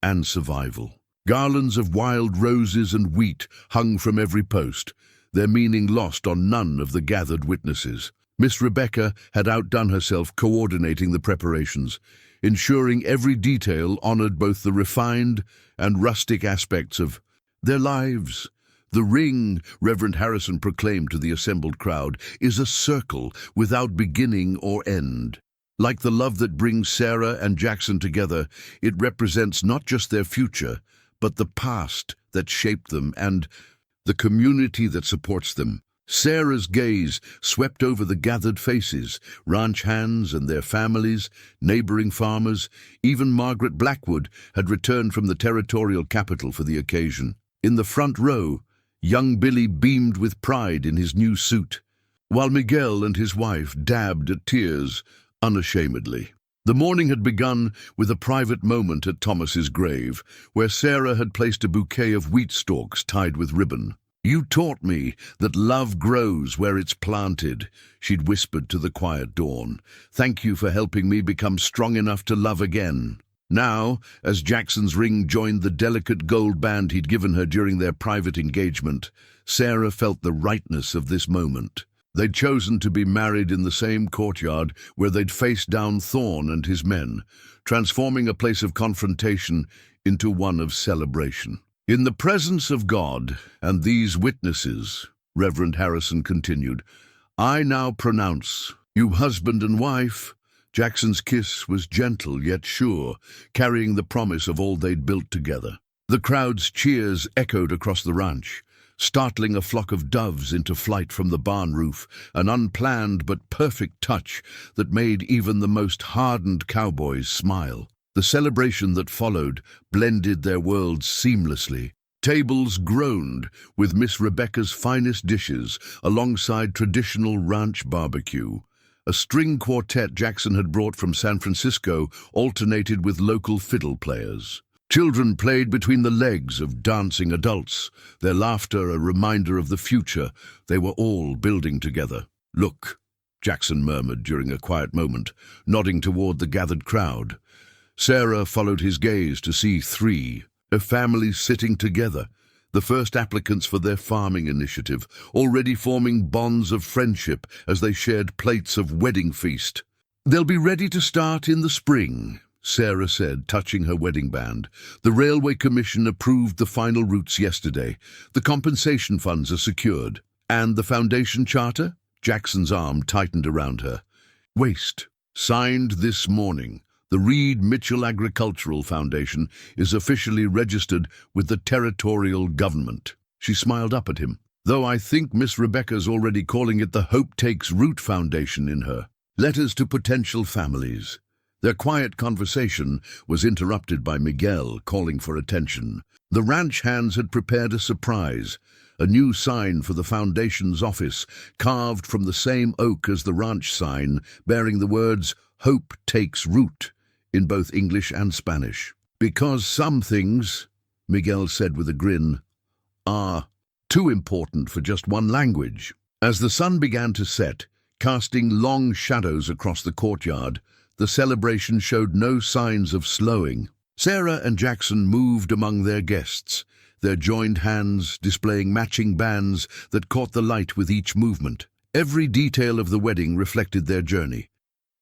and survival. Garlands of wild roses and wheat hung from every post, their meaning lost on none of the gathered witnesses. Miss Rebecca had outdone herself coordinating the preparations, ensuring every detail honored both the refined and rustic aspects of their lives. "The ring," Reverend Harrison proclaimed to the assembled crowd, "is a circle without beginning or end. Like the love that brings Sarah and Jackson together, it represents not just their future, but the past that shaped them and the community that supports them." Sarah's gaze swept over the gathered faces, ranch hands and their families, neighboring farmers. Even Margaret Blackwood had returned from the territorial capital for the occasion. In the front row, Young Billy beamed with pride in his new suit, while Miguel and his wife dabbed at tears unashamedly. The morning had begun with a private moment at Thomas's grave, where Sarah had placed a bouquet of wheat stalks tied with ribbon. "You taught me that love grows where it's planted," she'd whispered to the quiet dawn. "Thank you for helping me become strong enough to love again." Now, as Jackson's ring joined the delicate gold band he'd given her during their private engagement, Sarah felt the rightness of this moment. They'd chosen to be married in the same courtyard where they'd faced down Thorn and his men, transforming a place of confrontation into one of celebration. "In the presence of God and these witnesses," Reverend Harrison continued, "I now pronounce you husband and wife." Jackson's kiss was gentle yet sure, carrying the promise of all they'd built together. The crowd's cheers echoed across the ranch, startling a flock of doves into flight from the barn roof, an unplanned but perfect touch that made even the most hardened cowboys smile. The celebration that followed blended their worlds seamlessly. Tables groaned with Miss Rebecca's finest dishes alongside traditional ranch barbecue. A string quartet Jackson had brought from San Francisco alternated with local fiddle players. Children played between the legs of dancing adults, their laughter a reminder of the future they were all building together. "Look," Jackson murmured during a quiet moment, nodding toward the gathered crowd. Sarah followed his gaze to see three, a family sitting together, the first applicants for their farming initiative, already forming bonds of friendship as they shared plates of wedding feast. "They'll be ready to start in the spring," Sarah said, touching her wedding band. "The Railway Commission approved the final routes yesterday. The compensation funds are secured. And the foundation charter?" Jackson's arm tightened around her. "Waste. Signed this morning. The Reed Mitchell Agricultural Foundation is officially registered with the territorial government." She smiled up at him. "Though I think Miss Rebecca's already calling it the Hope Takes Root Foundation in her. Letters to potential families." Their quiet conversation was interrupted by Miguel calling for attention. The ranch hands had prepared a surprise, a new sign for the foundation's office, carved from the same oak as the ranch sign, bearing the words "Hope Takes Root" in both English and Spanish. "Because some things," Miguel said with a grin, "are too important for just one language." As the sun began to set, casting long shadows across the courtyard, the celebration showed no signs of slowing. Sarah and Jackson moved among their guests, their joined hands displaying matching bands that caught the light with each movement. Every detail of the wedding reflected their journey,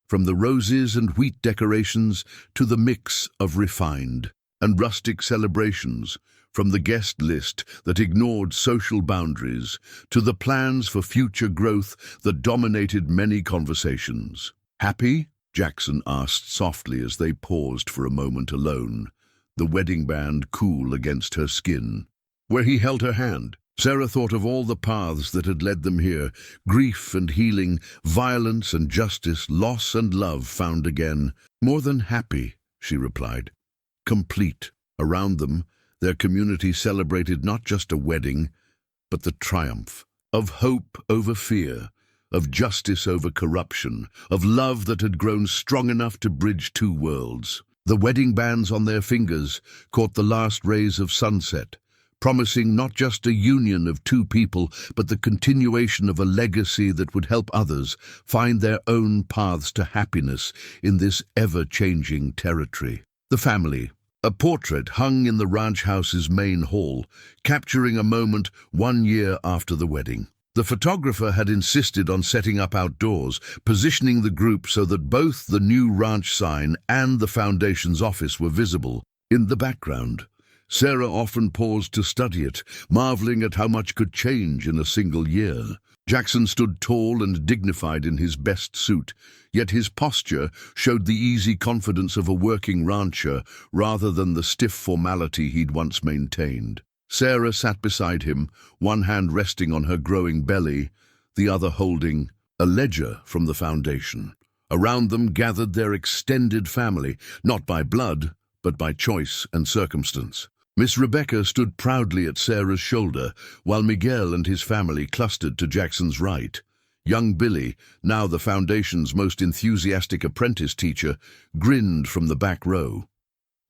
from the roses and wheat decorations to the mix of refined and rustic celebrations, from the guest list that ignored social boundaries to the plans for future growth that dominated many conversations. "Happy?" Jackson asked softly as they paused for a moment alone, the wedding band cool against her skin. Where he held her hand, Sarah thought of all the paths that had led them here, grief and healing, violence and justice, loss and love found again. "More than happy," she replied. "Complete." Around them, their community celebrated not just a wedding, but the triumph of hope over fear, of justice over corruption, of love that had grown strong enough to bridge two worlds. The wedding bands on their fingers caught the last rays of sunset, promising not just a union of two people, but the continuation of a legacy that would help others find their own paths to happiness in this ever-changing territory. The family. A portrait hung in the ranch house's main hall, capturing a moment 1 year after the wedding. The photographer had insisted on setting up outdoors, positioning the group so that both the new ranch sign and the foundation's office were visible. In the background, Sarah often paused to study it, marveling at how much could change in a single year. Jackson stood tall and dignified in his best suit, yet his posture showed the easy confidence of a working rancher rather than the stiff formality he'd once maintained. Sarah sat beside him, one hand resting on her growing belly, the other holding a ledger from the foundation. Around them gathered their extended family, not by blood, but by choice and circumstance. Miss Rebecca stood proudly at Sarah's shoulder, while Miguel and his family clustered to Jackson's right. Young Billy, now the Foundation's most enthusiastic apprentice teacher, grinned from the back row.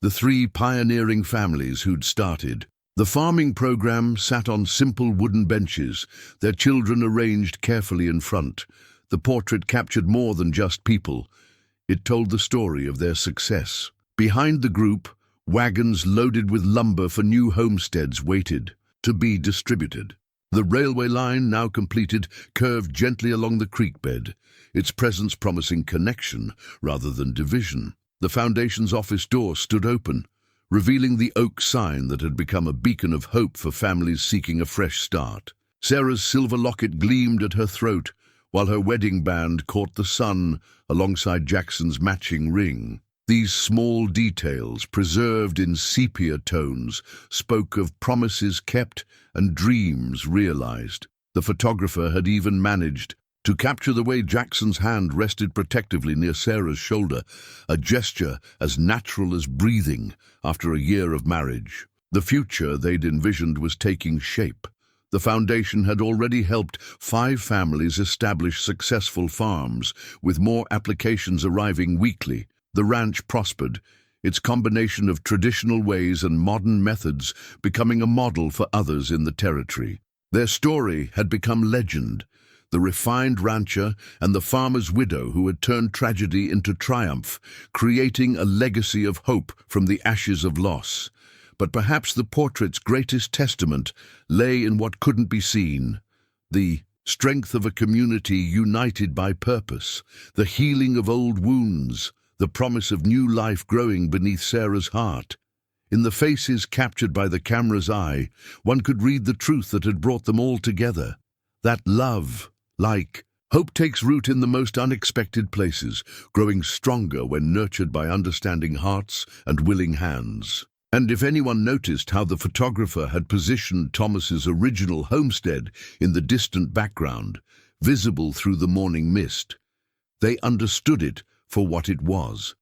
The three pioneering families who'd started. The farming program sat on simple wooden benches, their children arranged carefully in front. The portrait captured more than just people. It told the story of their success. Behind the group, wagons loaded with lumber for new homesteads waited to be distributed. The railway line, now completed, curved gently along the creek bed, its presence promising connection rather than division. The Foundation's office door stood open, revealing the oak sign that had become a beacon of hope for families seeking a fresh start. Sarah's silver locket gleamed at her throat, while her wedding band caught the sun alongside Jackson's matching ring. These small details, preserved in sepia tones, spoke of promises kept and dreams realized. The photographer had even managed to capture the way Jackson's hand rested protectively near Sarah's shoulder, a gesture as natural as breathing after a year of marriage. The future they'd envisioned was taking shape. The Foundation had already helped 5 families establish successful farms, with more applications arriving weekly. The ranch prospered, its combination of traditional ways and modern methods becoming a model for others in the territory. Their story had become legend, the refined rancher and the farmer's widow who had turned tragedy into triumph, creating a legacy of hope from the ashes of loss. But perhaps the portrait's greatest testament lay in what couldn't be seen: the strength of a community united by purpose, the healing of old wounds, the promise of new life growing beneath Sarah's heart. In the faces captured by the camera's eye, one could read the truth that had brought them all together. That love, like hope, takes root in the most unexpected places, growing stronger when nurtured by understanding hearts and willing hands. And if anyone noticed how the photographer had positioned Thomas's original homestead in the distant background, visible through the morning mist, they understood it for what it was.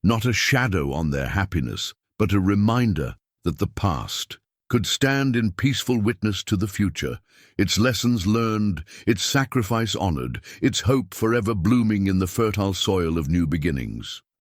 Not a shadow on their happiness, but a reminder that the past could stand in peaceful witness to the future, its lessons learned, its sacrifice honored, its hope forever blooming in the fertile soil of new beginnings.